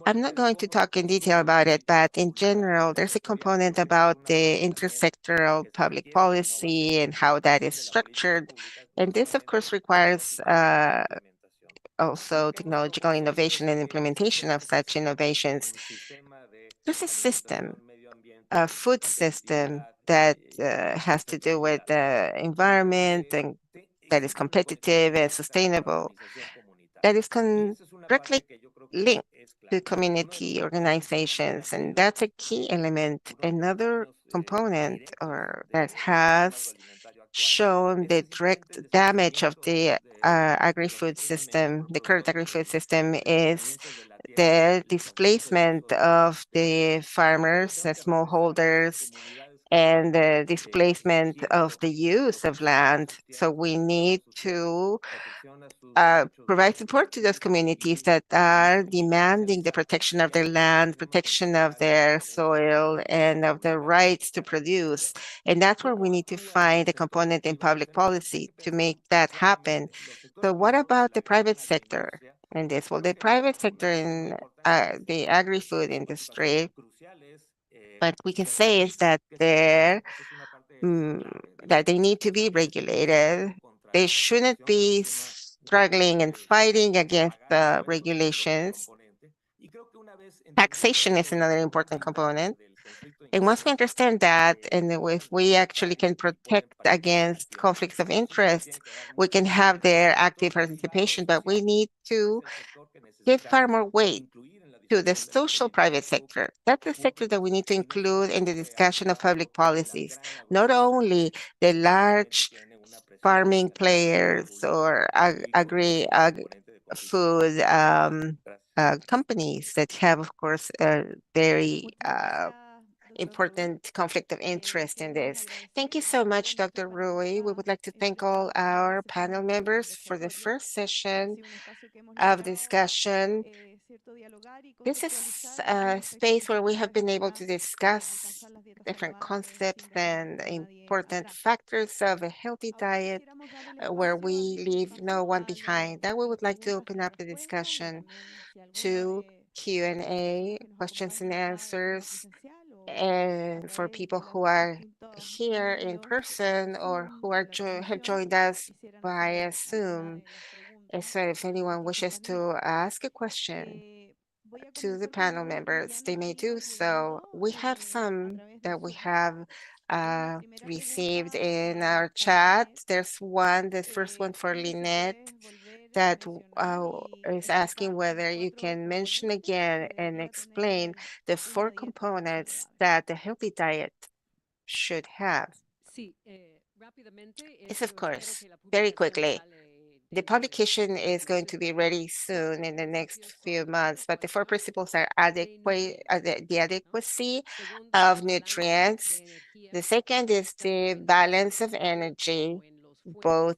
I'm not going to talk in detail about it, but in general, there's a component about the intersectoral public policy and how that is structured. And this, of course, requires also technological innovation and implementation of such innovations. There's a system, a food system that has to do with the environment and that is competitive and sustainable, that is directly linked to community organizations. And that's a key element. Another component or that has shown the direct damage of the agri-food system, the current agri-food system, is the displacement of the farmers, the smallholders, and the displacement of the use of land. So we need to provide support to those communities that are demanding the protection of their land, protection of their soil, and of their rights to produce. And that's where we need to find a component in public policy to make that happen. So what about the private sector in this? Well, the private sector in the agri-food industry, what we can say is that that they need to be regulated. They shouldn't be struggling and fighting against the regulations. Taxation is another important component. And once we understand that, and if we actually can protect against conflicts of interest, we can have their active participation, but we need to give far more weight to the social private sector. That's the sector that we need to include in the discussion of public policies, not only the large farming players or agri-food companies that have, of course, a very important conflict of interest in this. Thank you so much, Dr. Rui. We would like to thank all our panel members for the first session of discussion. This is a space where we have been able to discuss different concepts and important factors of a healthy diet where we leave no one behind. Now we would like to open up the discussion to Q&A, questions and answers, and for people who are here in person or who are have joined us via Zoom. So if anyone wishes to ask a question to the panel members, they may do so. We have some that we have received in our chat. There's one, the first one for Lynette, that is asking whether you can mention again and explain the 4 components that the healthy diet should have. Yes, of course, very quickly. the publication is going to be ready soon in the next few months, but the four principles are adequate, the adequacy of nutrients. The second is the balance of energy, both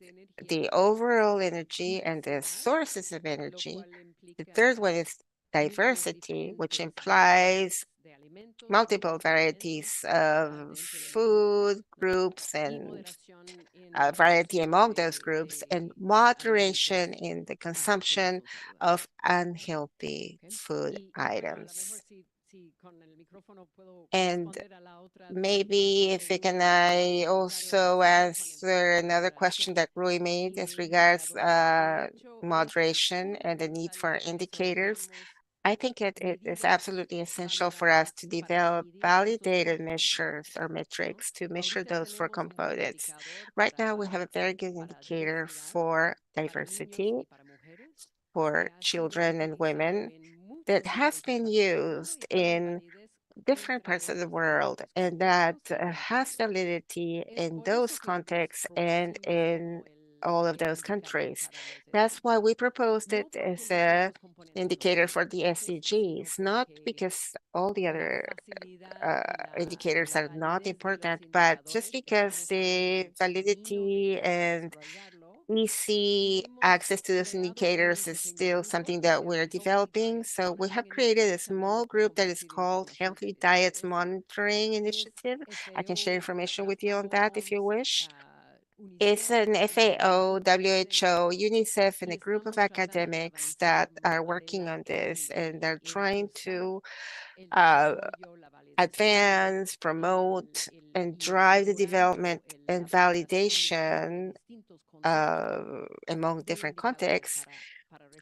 the overall energy and the sources of energy. The third one is diversity, which implies multiple varieties of food groups and variety among those groups, and moderation in the consumption of unhealthy food items. And maybe if we can I also answer another question that Rui made as regards moderation and the need for indicators. I think it is absolutely essential for us to develop validated measures or metrics to measure those for components. Right now, we have a very good indicator for diversity for children and women that has been used in different parts of the world, and that has validity in those contexts and in all of those countries. That's why we proposed it as a indicator for the SDGs, not because all the other indicators are not important, but just because the validity and easy access to those indicators is still something that we're developing. So we have created a small group that is called Healthy Diets Monitoring Initiative. I can share information with you on that if you wish. It's an FAO, WHO, UNICEF, and a group of academics that are working on this, and they're trying to advance, promote, and drive the development and validation among different contexts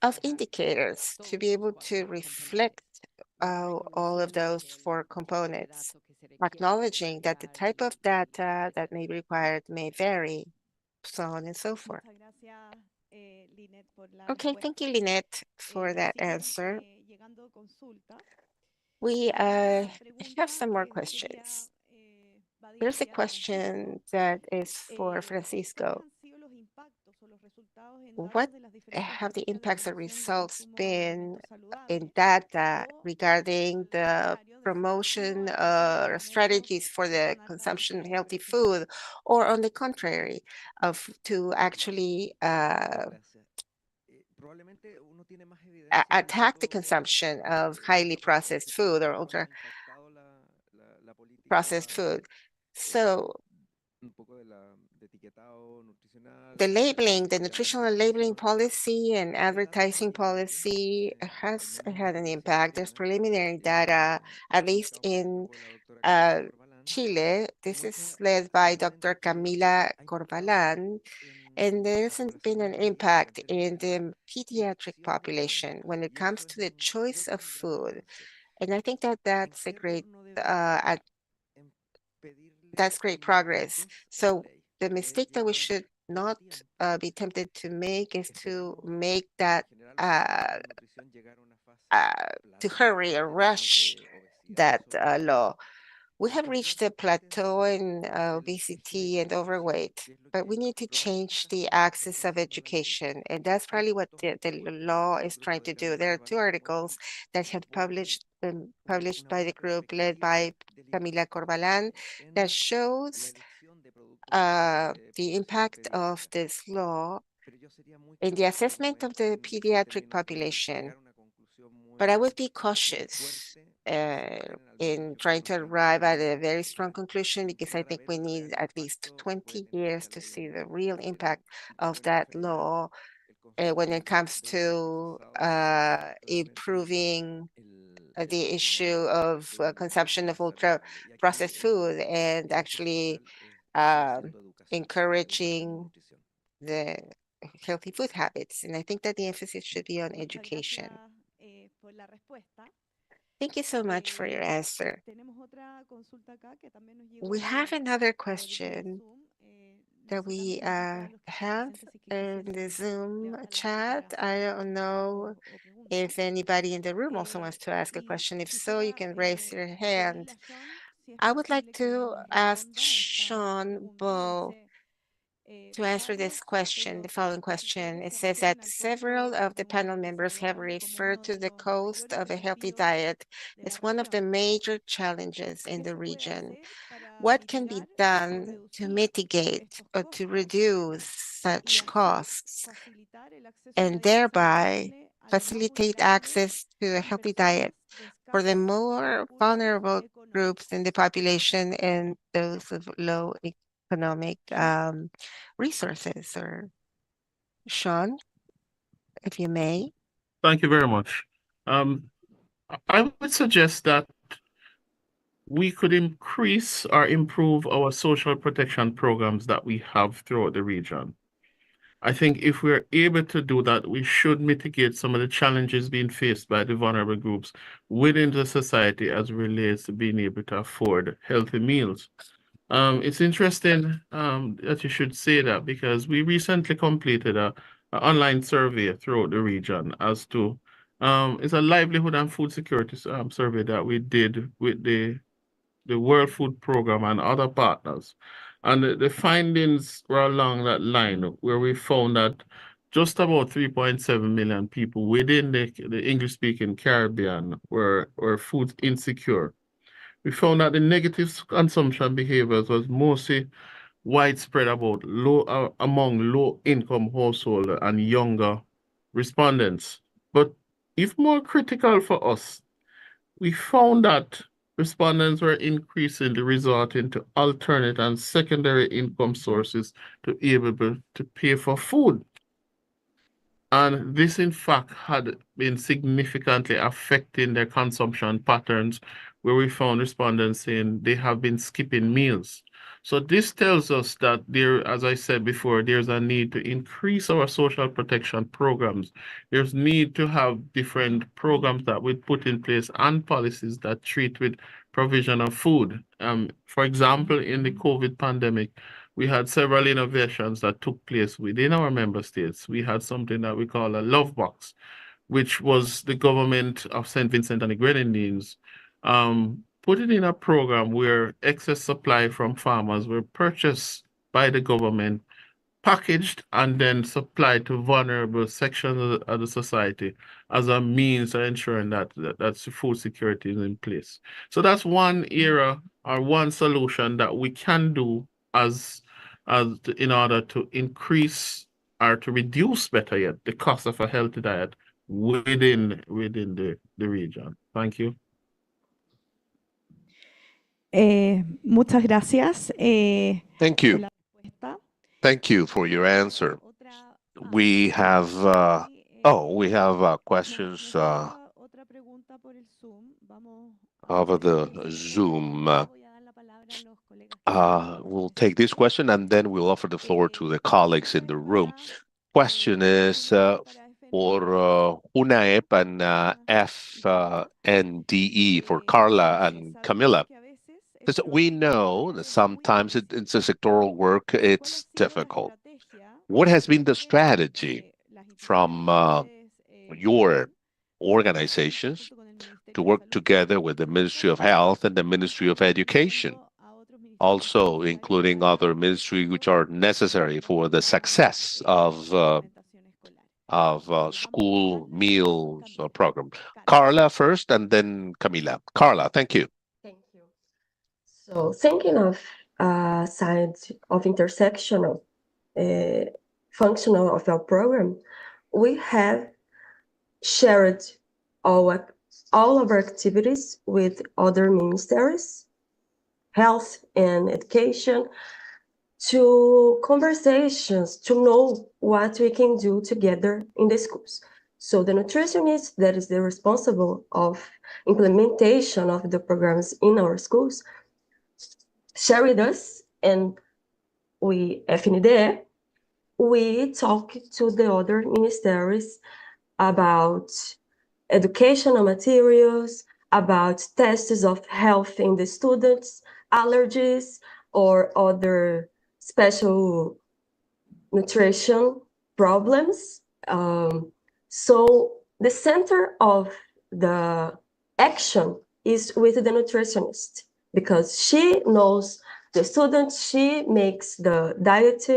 of indicators to be able to reflect all of those four components, acknowledging that the type of data that may be required may vary, so on and so forth. Okay, thank you, Lynette, for that answer. We have some more questions. There's a question that is for Francisco. What have the impacts or results been in data regarding the promotion strategies for the consumption of healthy food, or on the contrary, to actually attack the consumption of highly processed food or ultra processed food? So the labeling, the nutritional labeling policy and advertising policy has had an impact. There's preliminary data, at least in Chile. This is led by Dr. Camila Corbalan, and there hasn't been an impact in the pediatric population when it comes to the choice of food. And I think that that's great progress. So the mistake that we should not be tempted to make is to make that to hurry or rush that law. We have reached a plateau in obesity and overweight, but we need to change the axis of education. And that's probably what the law is trying to do. There are two articles that have published by the group led by Camila Corbalan that shows the impact of this law in the assessment of the pediatric population. But I would be cautious in trying to arrive at a very strong conclusion, because I think we need at least 20 years to see the real impact of that law when it comes to improving the issue of consumption of ultra processed food and actually encouraging the healthy food habits. And I think that the emphasis should be on education. Thank you so much for your answer. We have another question that we have in the Zoom chat. I don't know if anybody in the room also wants to ask a question. If so, you can raise your hand. I would like to ask Sean Bull To answer this question, the following question, it says that several of the panel members have referred to the cost of a healthy diet as one of the major challenges in the region. What can be done to mitigate or to reduce such costs and thereby facilitate access to a healthy diet for the more vulnerable groups in the population and those of low economic resources? Or Sean, if you may. Thank you very much. I would suggest that we could increase or improve our social protection programs that we have throughout the region. I think if we're able to do that, we should mitigate some of the challenges being faced by the vulnerable groups within the society as it relates to being able to afford healthy meals. It's interesting that you should say that, because we recently completed a online survey throughout the region as to it's a livelihood and food security survey that we did with the World Food Program and other partners. And the findings were along that line, where we found that just about 3.7 million people within the English-speaking Caribbean were food insecure. We found that the negative consumption behaviors was mostly widespread among low-income households and younger respondents. But if more critical for us, we found that respondents were increasingly resorting to alternate and secondary income sources to be able to pay for food. And this, in fact, had been significantly affecting their consumption patterns, where we found respondents saying they have been skipping meals. So this tells us that there, as I said before, there's a need to increase our social protection programs. There's need to have different programs that we put in place and policies that treat with provision of food. For example, in the COVID pandemic, we had several innovations that took place within our member states. We had something that we call a love box, which was the government of St. Vincent and the Grenadines put it in a program where excess supply from farmers were purchased by the government, packaged, and then supplied to vulnerable sections of the society as a means of ensuring that food security is in place. So that's one area or one solution that we can do in order to increase or to reduce, better yet, the cost of a healthy diet within the region. Thank you. Muchas gracias. Thank you. Thank you for your answer. We have questions over the Zoom. We'll take this question and then we'll offer the floor to the colleagues in the room. Question is for UNAEP and FNDE, for Carla and Camila. Because we know that sometimes it's a sectoral work, it's difficult. What has been the strategy from your organizations to work together with the Ministry of Health and the Ministry of Education, also including other ministries which are necessary for the success of school meals program? Carla first, and then Camila. Carla, thank you. Thank you. So thinking of science of intersectional functional of our program, we have shared all of our activities with other ministries, health and education, to conversations to know what we can do together in the schools. So the nutritionist that is the responsible of implementation of the programs in our schools share with us, and we, FNDE, we talk to the other ministries about educational materials, about tests of health in the students, allergies, or other special nutrition problems. So the center of the action is with the nutritionist, because she knows the students, she makes the diet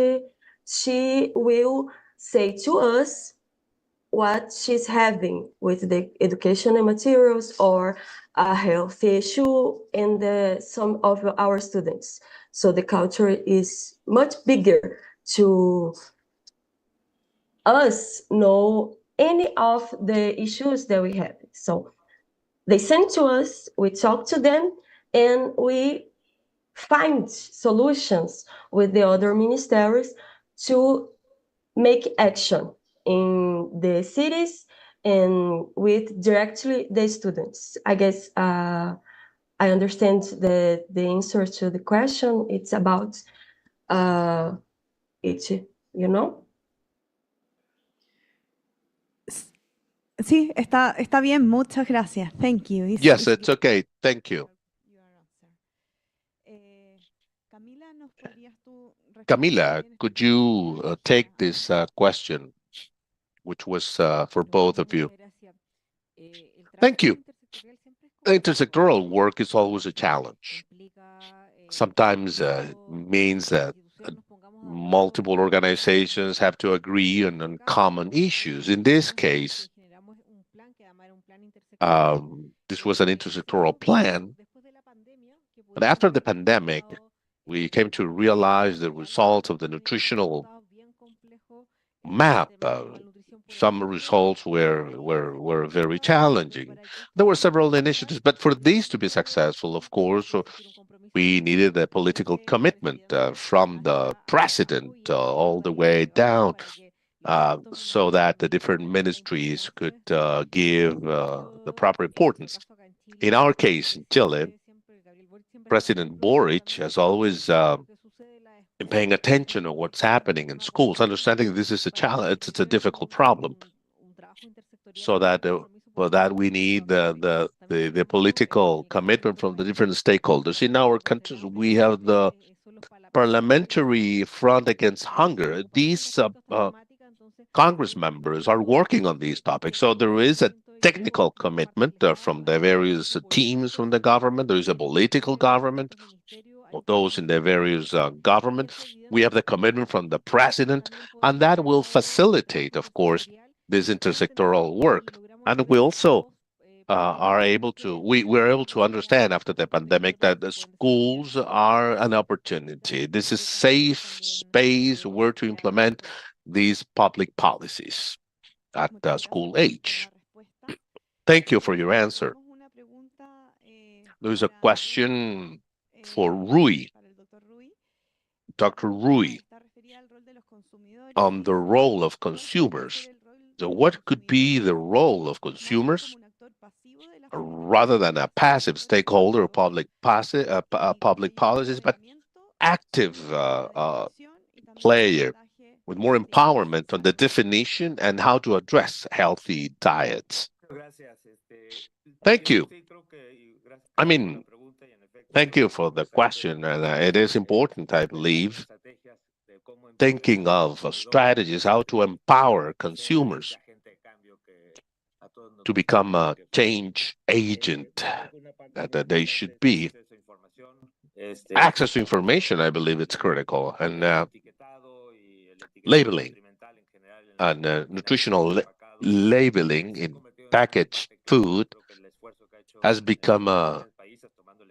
she will say to us what she's having with the educational materials or a health issue in some of our students. So the culture is much bigger to us know any of the issues that we have. So they send to us, we talk to them, and we find solutions with the other ministries to make action in the cities and with directly the students. I guess I understand the answer to the question. It's about it, you know? Sí, está bien, muchas gracias. Thank you. Yes, it's okay. Thank you. Camila, could you take this question, which was for both of you? Thank you. Intersectoral work is always a challenge. Sometimes means that multiple organizations have to agree on common issues. In this case, this was an intersectoral plan, but after the pandemic, we came to realize the results of the nutritional map. Some results were very challenging. There were several initiatives, but for these to be successful, of course, we needed a political commitment from the president all the way down, so that the different ministries could give the proper importance. In our case, in Chile, President Boric has always been paying attention to what's happening in schools, understanding this is a challenge, it's a difficult problem, so that for that we need the political commitment from the different stakeholders. In our countries, we have the Parliamentary Front Against Hunger. These Congress members are working on these topics, so there is a technical commitment from the various teams from the government. There is a political government, or those in the various government. We have the commitment from the president, and that will facilitate, of course, this intersectoral work. And we also are able to, we're able to understand after the pandemic that the schools are an opportunity. This is safe space where to implement these public policies at school age. Thank you for your answer. There is a question for Rui, Dr. Rui, on the role of consumers. So what could be the role of consumers rather than a passive stakeholder or public policies, but active player with more empowerment on the definition and how to address healthy diets? Thank you. I mean, thank you for the question, and it is important, I believe, thinking of strategies, how to empower consumers to become a change agent that they should be. Access to information, I believe it's critical, and labeling and nutritional labeling in packaged food has become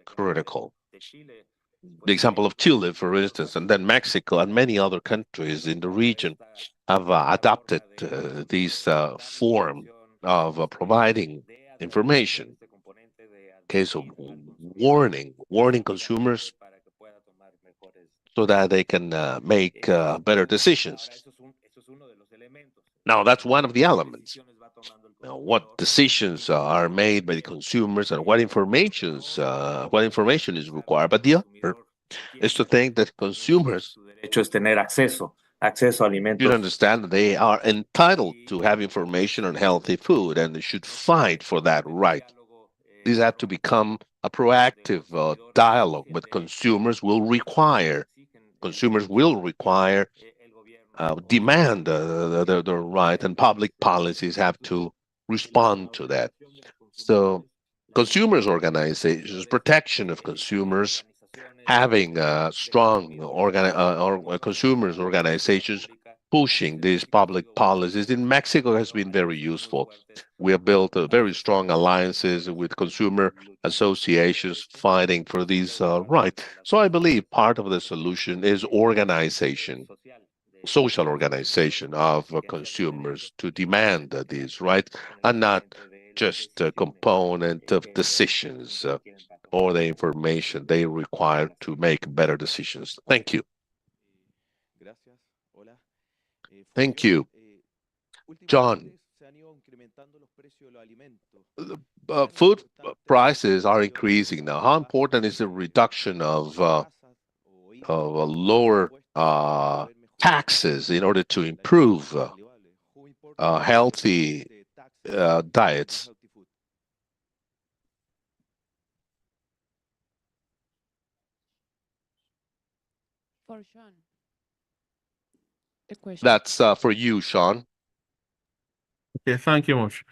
critical. The example of Chile, for instance, and then Mexico and many other countries in the region have adopted this form of providing information. Case of warning consumers so that they can make better decisions. Now, that's one of the elements. Now, what decisions are made by the consumers and what information is required. But the other is to think that consumers should understand that they are entitled to have information on healthy food and they should fight for that right. These have to become a proactive dialogue, but consumers will require, demand the right, and public policies have to respond to that. So consumers organizations, protection of consumers, having strong consumers organizations pushing these public policies in Mexico has been very useful. We have built very strong alliances with consumer associations fighting for these rights. So I believe part of the solution is organization, social organization of consumers to demand these rights and not just a component of decisions or the information they require to make better decisions. Thank you. Thank you. John, food prices are increasing now. How important is the reduction of lower taxes in order to improve healthy diets? For Sean. The question. That's for you, Sean. Okay, thank you much.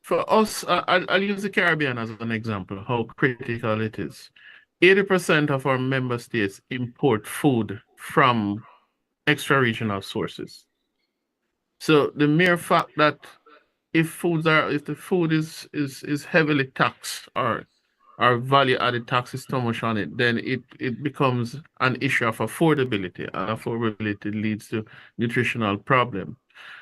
For us, I'll use the Caribbean as an example, how critical it is. 80% of our member states import food from extra-regional sources. So the mere fact that if the food is heavily taxed or value-added tax is too much on it, then it becomes an issue of affordability, and affordability leads to nutritional problem.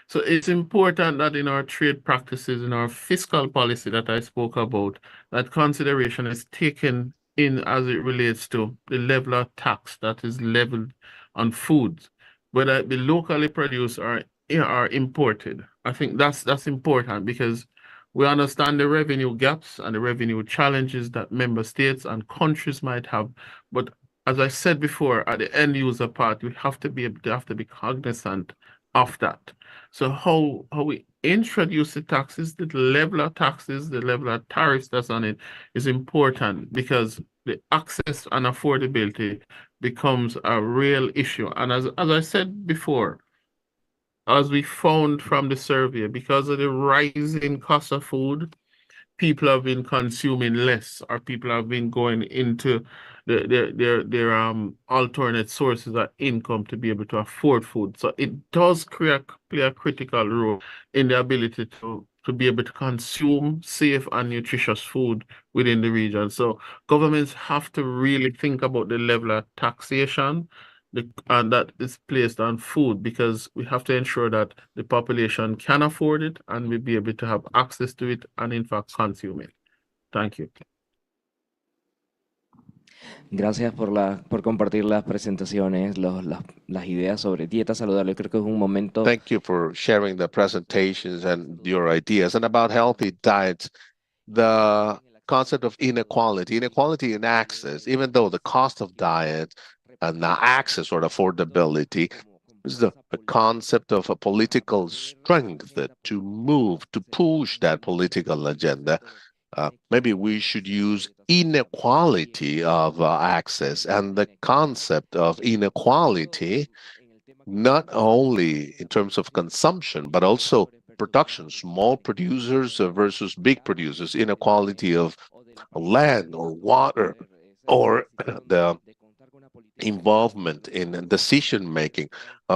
So it's important that in our trade practices, in our fiscal policy that I spoke about, that consideration is taken in as it relates to the level of tax that is leveled on foods, whether it be locally produced or imported. I think that's important because we understand the revenue gaps and the revenue challenges that member states and countries might have. But as I said before, at the end user part, we have to be cognizant of that. So how we introduce the taxes, the level of taxes, the level of tariffs that's on it is important because the access and affordability becomes a real issue. And as I said before, as we found from the survey, because of the rising cost of food, people have been consuming less, or people have been going into their alternate sources of income to be able to afford food. So it does play a critical role in the ability to be able to consume safe and nutritious food within the region. So governments have to really think about the level of taxation and that is placed on food, because we have to ensure that the population can afford it and will be able to have access to it and in fact consume it. Thank you. Gracias por compartir las presentaciones, las ideas sobre dieta saludable. Creo que es un momento. Thank you for sharing the presentations and your ideas. And about healthy diets, the concept of inequality in access, even though the cost of diet and the access or affordability is the concept of a political strength to move, to push that political agenda. Maybe we should use inequality of access and the concept of inequality, not only in terms of consumption, but also production, small producers versus big producers, inequality of land or water, or the involvement in decision making.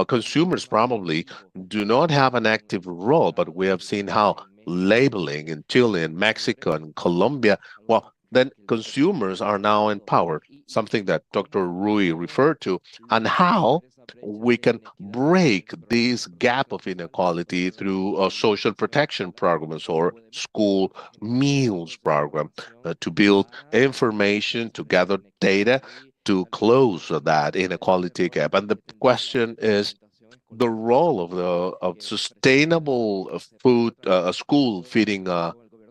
Consumers probably do not have an active role, but we have seen how labeling in Chile and Mexico and Colombia, well, then consumers are now in power, something that Dr. Rui referred to, and how we can break this gap of inequality through social protection programs or school meals program to build information, to gather data, to close that inequality gap. And the question is the role of sustainable food school feeding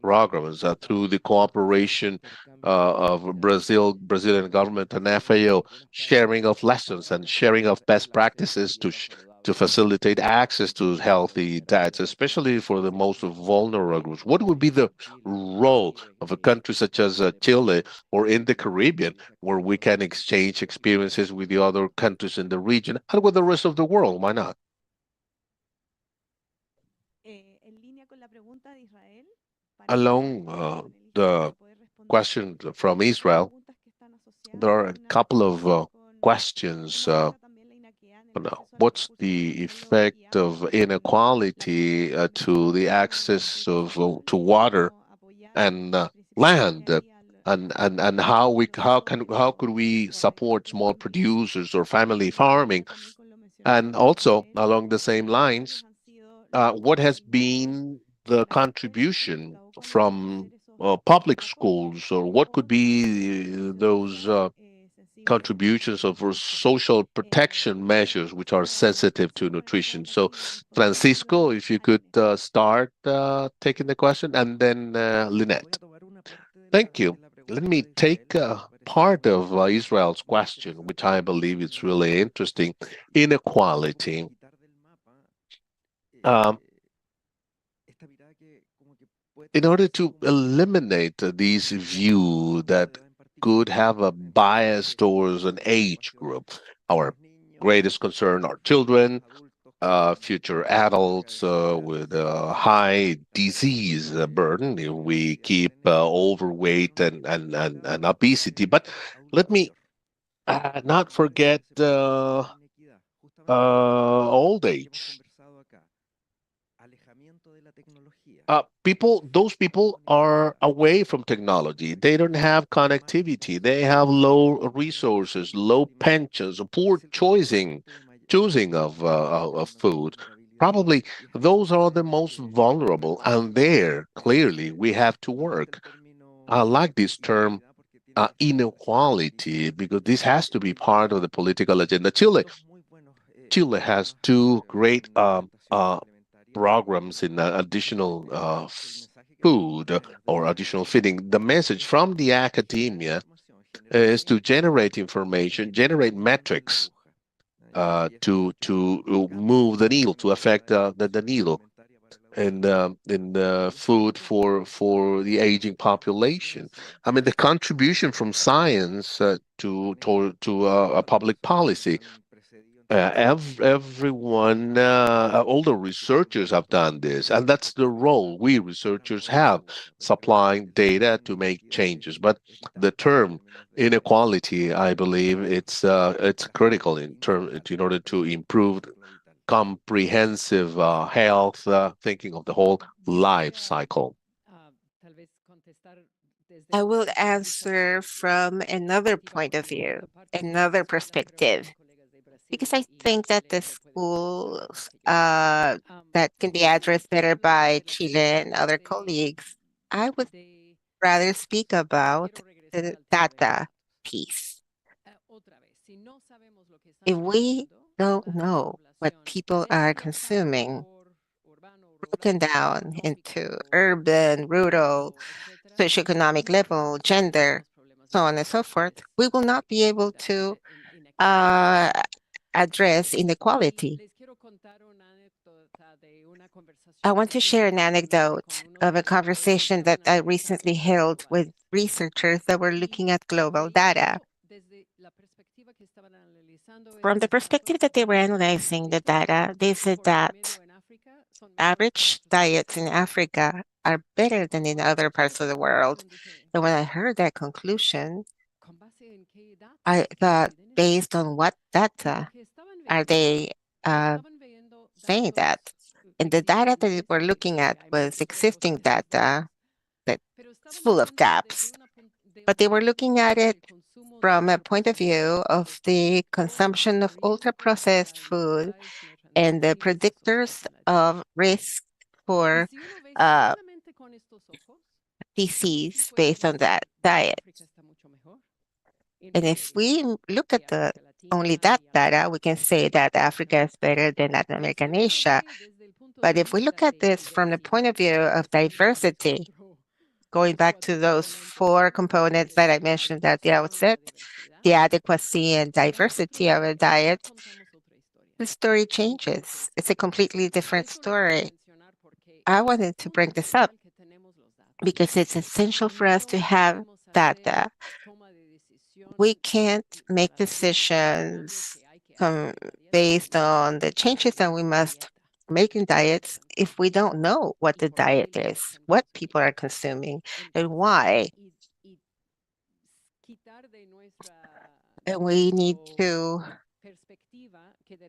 programs through the cooperation of Brazilian government and FAO, sharing of lessons and sharing of best practices to facilitate access to healthy diets, especially for the most vulnerable groups. What would be the role of a country such as Chile or in the Caribbean, where we can exchange experiences with the other countries in the region and with the rest of the world? Why not? Along the question from Israel, there are a couple of questions. What's the effect of inequality to the access to water and land, and how could we support small producers or family farming? And also along the same lines, what has been the contribution from public schools, or what could be those contributions of social protection measures which are sensitive to nutrition? So, Francisco, if you could start taking the question, and then Lynette. Thank you. Let me take part of Israel's question, which I believe is really interesting. Inequality. Um, in order to eliminate these view that could have a bias towards an age group, our greatest concern are children, future adults with a high disease burden if we keep overweight and obesity. But let me not forget old age. Those people are away from technology. They don't have connectivity. They have low resources, low pensions, poor choosing of food. Probably those are the most vulnerable, and there clearly we have to work. I like this term inequality, because this has to be part of the political agenda. Chile has two great programs in additional food or additional feeding. The message from the academia is to generate information, generate metrics to move the needle, to affect the needle in the food for the aging population. I mean, the contribution from science to a public policy. Everyone, all the researchers have done this, and that's the role we researchers have, supplying data to make changes. But the term inequality, I believe, it's critical in order to improve comprehensive health, thinking of the whole life cycle. I will answer from another point of view, another perspective, because I think that the schools that can be addressed better by Chile and other colleagues, I would rather speak about the data piece. If we don't know what people are consuming, broken down into urban, rural, socioeconomic level, gender, so on and so forth, we will not be able to address inequality. I want to share an anecdote of a conversation that I recently held with researchers that were looking at global data. From the perspective that they were analyzing the data, they said that average diets in Africa are better than in other parts of the world. And when I heard that conclusion, I thought, based on what data are they saying that? And the data that they were looking at was existing data that's full of gaps, but they were looking at it from a point of view of the consumption of ultra-processed food and the predictors of risk for disease based on that diet. And if we look at only that data, we can say that Africa is better than Latin America and Asia. But if we look at this from the point of view of diversity, going back to those four components that I mentioned at the outset, the adequacy and diversity of a diet, the story changes. It's a completely different story. I wanted to bring this up because it's essential for us to have data. We can't make decisions based on the changes that we must make in diets if we don't know what the diet is, what people are consuming, and why. we need to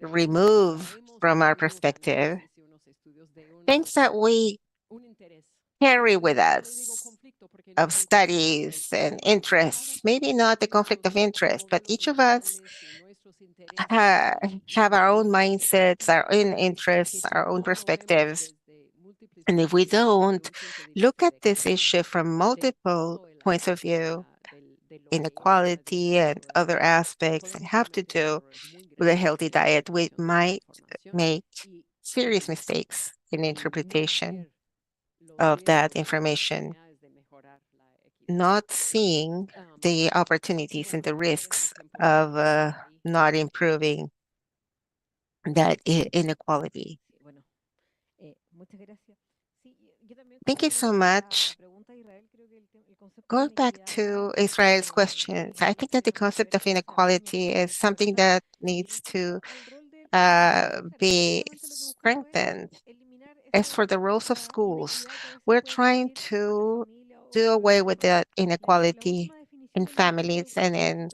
remove from our perspective things that we carry with us of studies and interests, maybe not the conflict of interest, but each of us have our own mindsets, our own interests, our own perspectives. And if we don't look at this issue from multiple points of view, inequality and other aspects that have to do with a healthy diet, we might make serious mistakes in interpretation of that information, not seeing the opportunities and the risks of not improving that inequality. Thank you so much. Going back to Israel's questions, I think that the concept of inequality is something that needs to be strengthened. As for the roles of schools, we're trying to do away with the inequality in families and in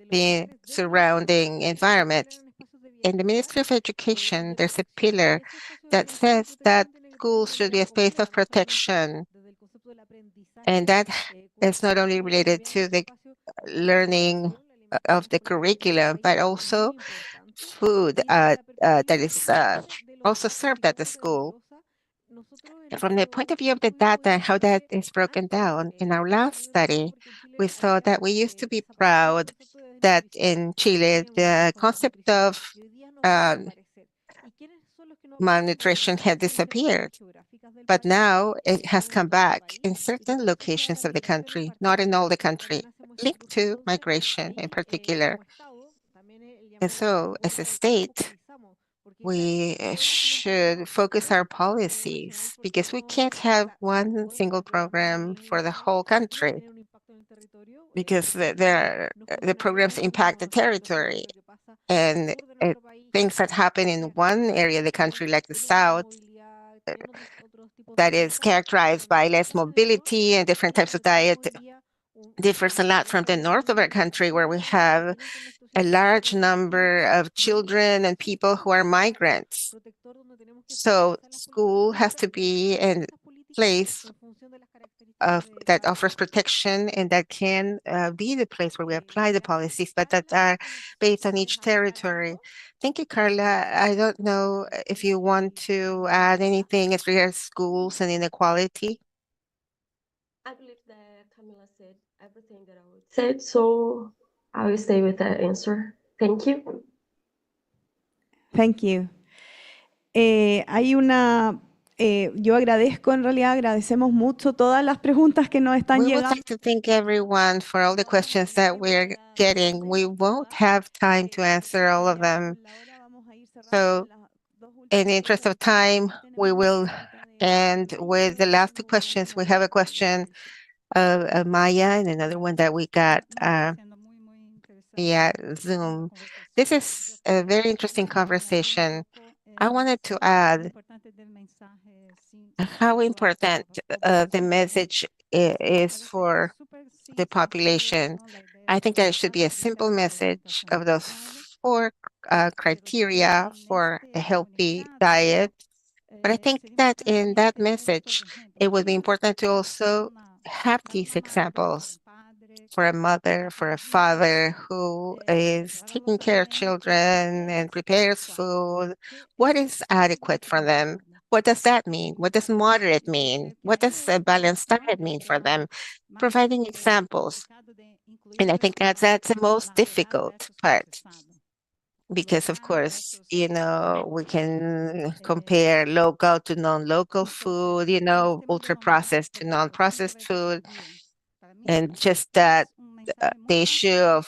the surrounding environment. In the Ministry of Education, there's a pillar that says that schools should be a space of protection, and that is not only related to the learning of the curriculum, but also food that is also served at the school. From the point of view of the data and how that is broken down, in our last study, we saw that we used to be proud that in Chile, the concept of malnutrition had disappeared. But now it has come back in certain locations of the country, not in all the country, linked to migration in particular. And so, as a state, we should focus our policies because we can't have one single program for the whole country because the programs impact the territory, and things that happen in one area of the country, like the South, that is characterized by less mobility and different types of diet, differs a lot from the north of our country, where we have a large number of children and people who are migrants. So school has to be a place that offers protection and that can be the place where we apply the policies, but that are based on each territory. Thank you, Carla. I don't know if you want to add anything as regards schools and inequality. I believe that Camila said everything that I would say, so I will stay with that answer. Thank you. Thank you. Yo agradezco, en realidad agradecemos mucho todas las preguntas que nos están We would llegando. like to thank everyone for all the questions that we're getting. We won't have time to answer all of them. So, in the interest of time, we will end with the last two questions. We have a question of Maya and another one that we got via Zoom. This is a very interesting conversation. I wanted to add how important the message is for the population. I think that it should be a simple message of those four criteria for a healthy diet. But I think that in that message, it would be important to also have these examples for a mother, for a father who is taking care of children and prepares food. What is adequate for them? What does that mean? What does moderate mean? What does a balanced diet mean for them? Providing examples. And I think that's the most difficult part. Because of course, we can compare local to non-local food, ultra processed to non-processed food, and just that the issue of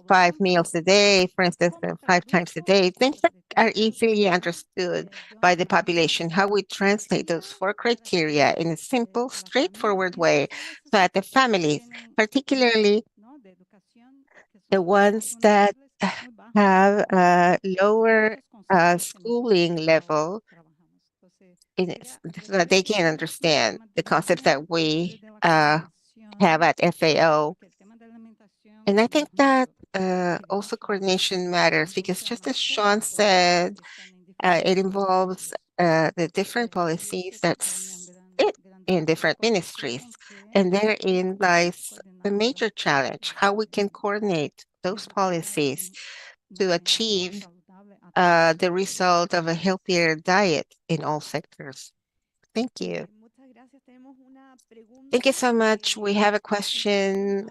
5 meals a day, for instance, 5 times a day, things that are easily understood by the population, how we translate those 4 criteria in a simple, straightforward way, so that the families, particularly the ones that have a lower schooling level, so that they can understand the concepts that we have at FAO, And I think that also coordination matters because just as Sean said, it involves the different policies that sit in different ministries. And therein lies the major challenge, how we can coordinate those policies to achieve the result of a healthier diet in all sectors. Thank you. Thank you so much. We have a question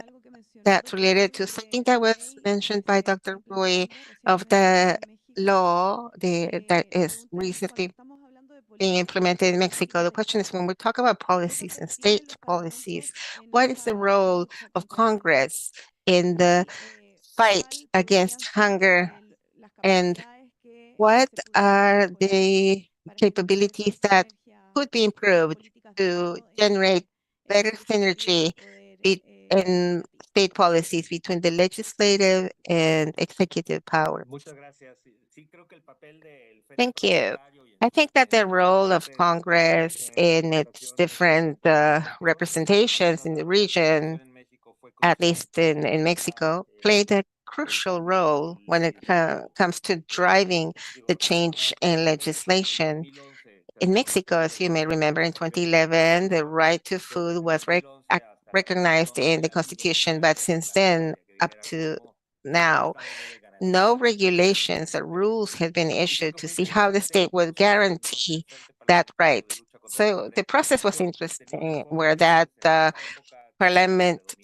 that's related to something that was mentioned by Dr. Roy of the law that is recently being implemented in Mexico. The question is, when we talk about policies and state policies, what is the role of Congress in the fight against hunger, and what are the capabilities that could be improved to generate better synergy in state policies between the legislative and executive powers? Thank you. I think that the role of Congress in its different representations in the region, at least in Mexico, played a crucial role when it comes to driving the change in legislation. In Mexico, as you may remember, in 2011, the right to food was recognized in the Constitution, but since then, up to now, no regulations or rules have been issued to see how the state would guarantee that right. So the process was interesting, where that parliament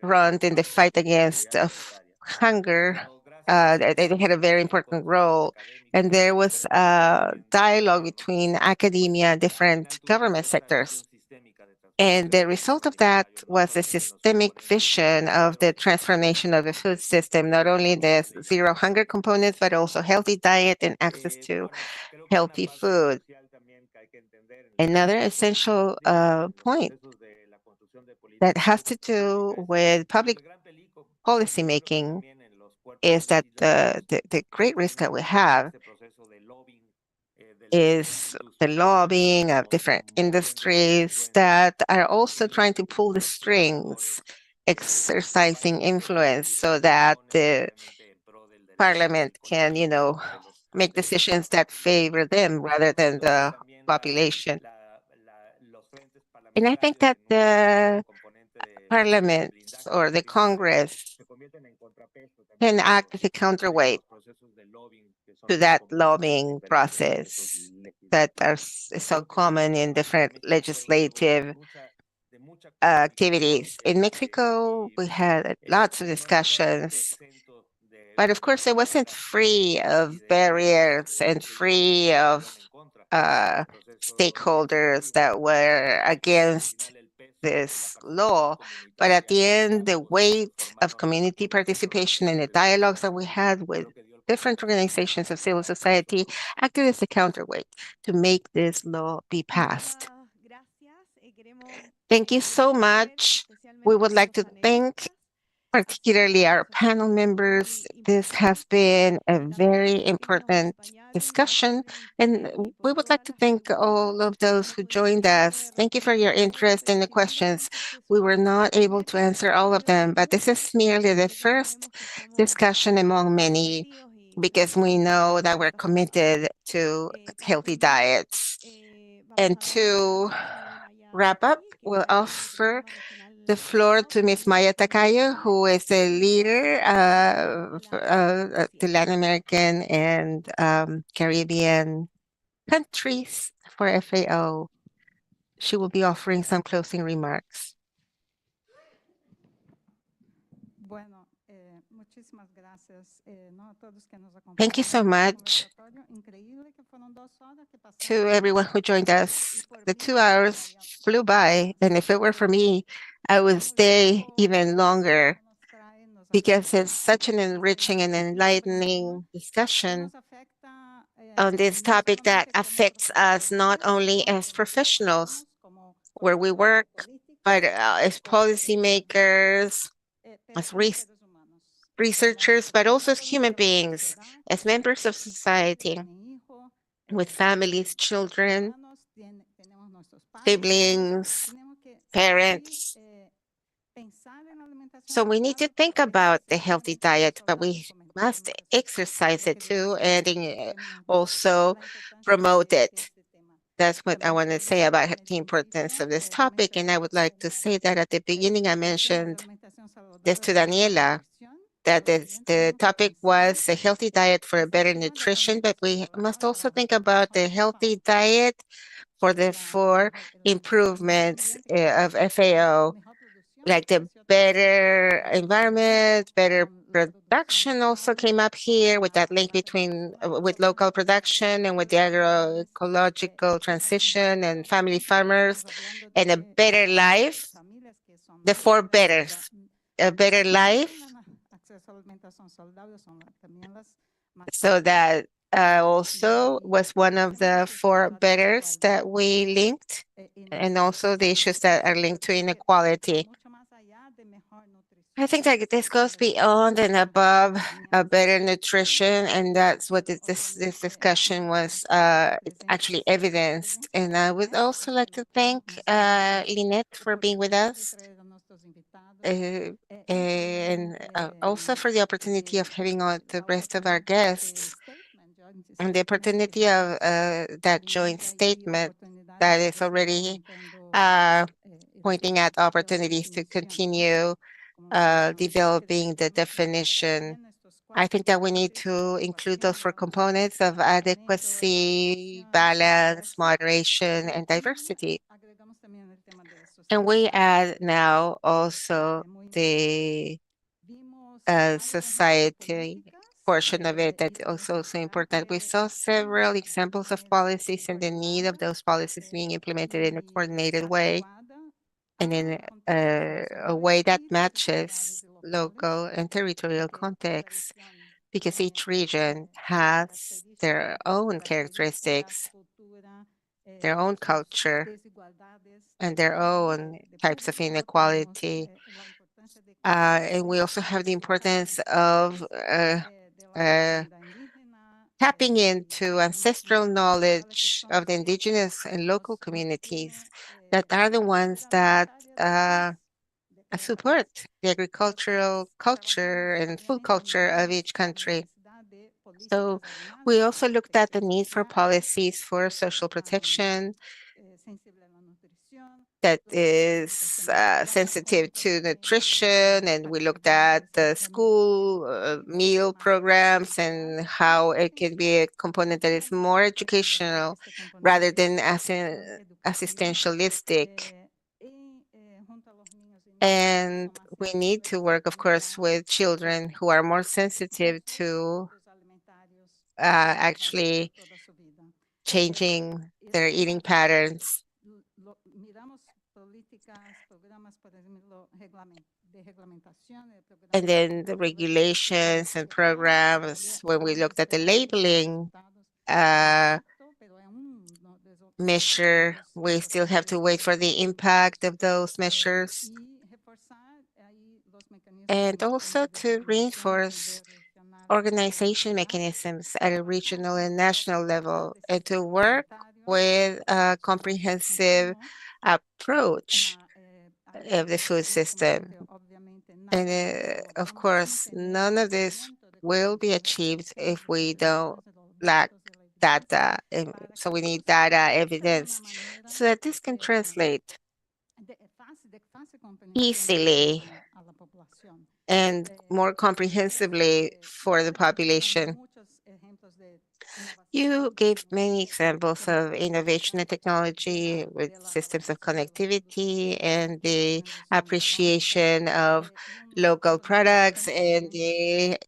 front in the fight against hunger, they had a very important role. And there was a dialogue between academia and different government sectors. And the result of that was a systemic vision of the transformation of the food system, not only the zero hunger components, but also healthy diet and access to healthy food. Another essential point that has to do with public policy making is that the great risk that we have is the lobbying of different industries that are also trying to pull the strings, exercising influence so that the parliament can, make decisions that favor them rather than the population. And I think that the parliament or the Congress can act as a counterweight to that lobbying process that are so common in different legislative activities. In Mexico, we had lots of discussions, but of course, it wasn't free of barriers and free of stakeholders that were against this law. But at the end, the weight of community participation and the dialogues that we had with different organizations of civil society acted as a counterweight to make this law be passed. Thank you so much. We would like to thank particularly our panel members. This has been a very important discussion, and we would like to thank all of those who joined us. Thank you for your interest in the questions. We were not able to answer all of them, but this is merely the first discussion among many, because we know that we're committed to healthy diets. And to wrap up, we'll offer the floor to Ms. Maya Takayo, who is a leader of the Latin American and Caribbean countries for FAO. She will be offering some closing remarks. Thank you so much to everyone who joined us. The 2 hours flew by, and if it were for me, I would stay even longer because it's such an enriching and enlightening discussion on this topic that affects us not only as professionals where we work, but as policymakers, as researchers, but also as human beings, as members of society, with families, children, siblings, parents. So we need to think about the healthy diet, but we must exercise it too, and also promote it. That's what I want to say about the importance of this topic. And I would like to say that at the beginning, I mentioned this to Daniela, that the topic was a healthy diet for a better nutrition, but we must also think about the healthy diet for the four improvements of FAO, like the better environment, better production also came up here with that link between with local production and with the agroecological transition and family farmers and a better life, the four betters, a better life. So that also was one of the four betters that we linked, and also the issues that are linked to inequality. I think that this goes beyond and above a better nutrition, and that's what this discussion was actually evidenced. And I would also like to thank Lynette for being with us, and also for the opportunity of having all the rest of our guests, and the opportunity of that joint statement that is already pointing at opportunities to continue developing the definition. I think that we need to include those four components of adequacy, balance, moderation, and diversity. And we add now also the society portion of it that is also important. We saw several examples of policies and the need of those policies being implemented in a coordinated way and in a way that matches local and territorial contexts, because each region has their own characteristics, their own culture, and their own types of inequality. And we also have the importance of tapping into ancestral knowledge of the indigenous and local communities that are the ones that support the agricultural culture and food culture of each country. So we also looked at the need for policies for social protection that is sensitive to nutrition, and we looked at the school meal programs and how it can be a component that is more educational rather than assistentialistic. And we need to work, of course, with children who are more sensitive to actually changing their eating patterns. And then the regulations and programs, when we looked at the labeling measure, we still have to wait for the impact of those measures. And also to reinforce organization mechanisms at a regional and national level, and to work with a comprehensive approach of the food system. And of course, none of this will be achieved if we don't lack data. And so we need data evidence so that this can translate easily and more comprehensively for the population. You gave many examples of innovation and technology with systems of connectivity and the appreciation of local products and the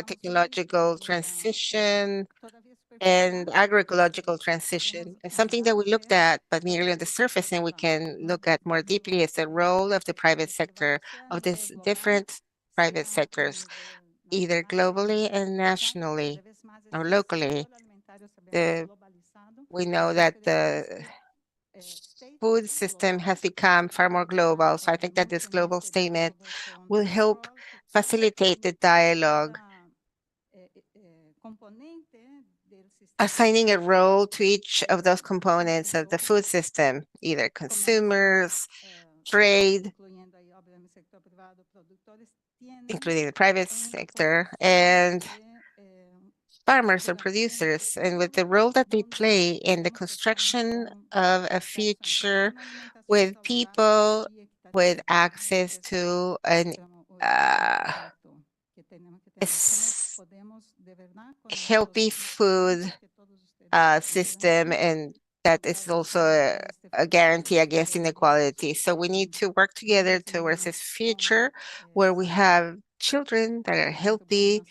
technological transition and agroecological transition. And something that we looked at, but merely on the surface, and we can look at more deeply, is the role of the private sector, of these different private sectors, either globally and nationally or locally. We know that the food system has become far more global. So I think that this global statement will help facilitate the dialogue, assigning a role to each of those components of the food system, either consumers, trade, including the private sector and farmers or producers, and with the role that they play in the construction of a future with people with access to an healthy food system, and that is also a guarantee against inequality. So we need to work together towards this future where we have children that are healthy,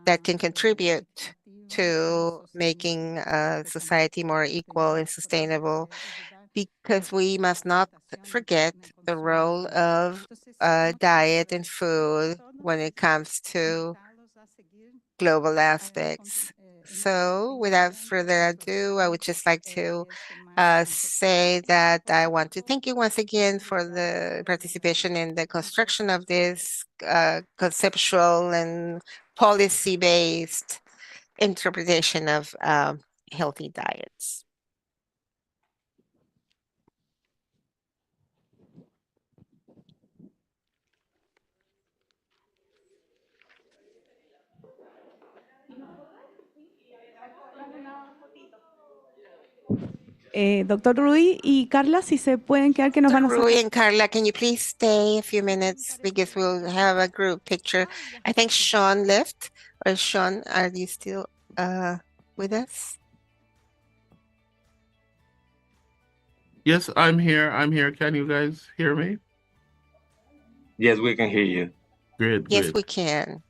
that can contribute to making society more equal and sustainable, because we must not forget the role of diet and food when it comes to global aspects. So without further ado, I would just like to say that I want to thank you once again for the participation in the construction of this conceptual and policy-based interpretation of healthy diets. Doctor Rui y Carla, si se pueden quedar, que nos van a Rui sacar. and Carla, can you please stay a few minutes because we'll have a group picture. I think Sean left. Or Sean, are you still with us? Yes, I'm here. I'm here. Can you guys hear me? Yes, we can hear you. Great, Yes, great. we can.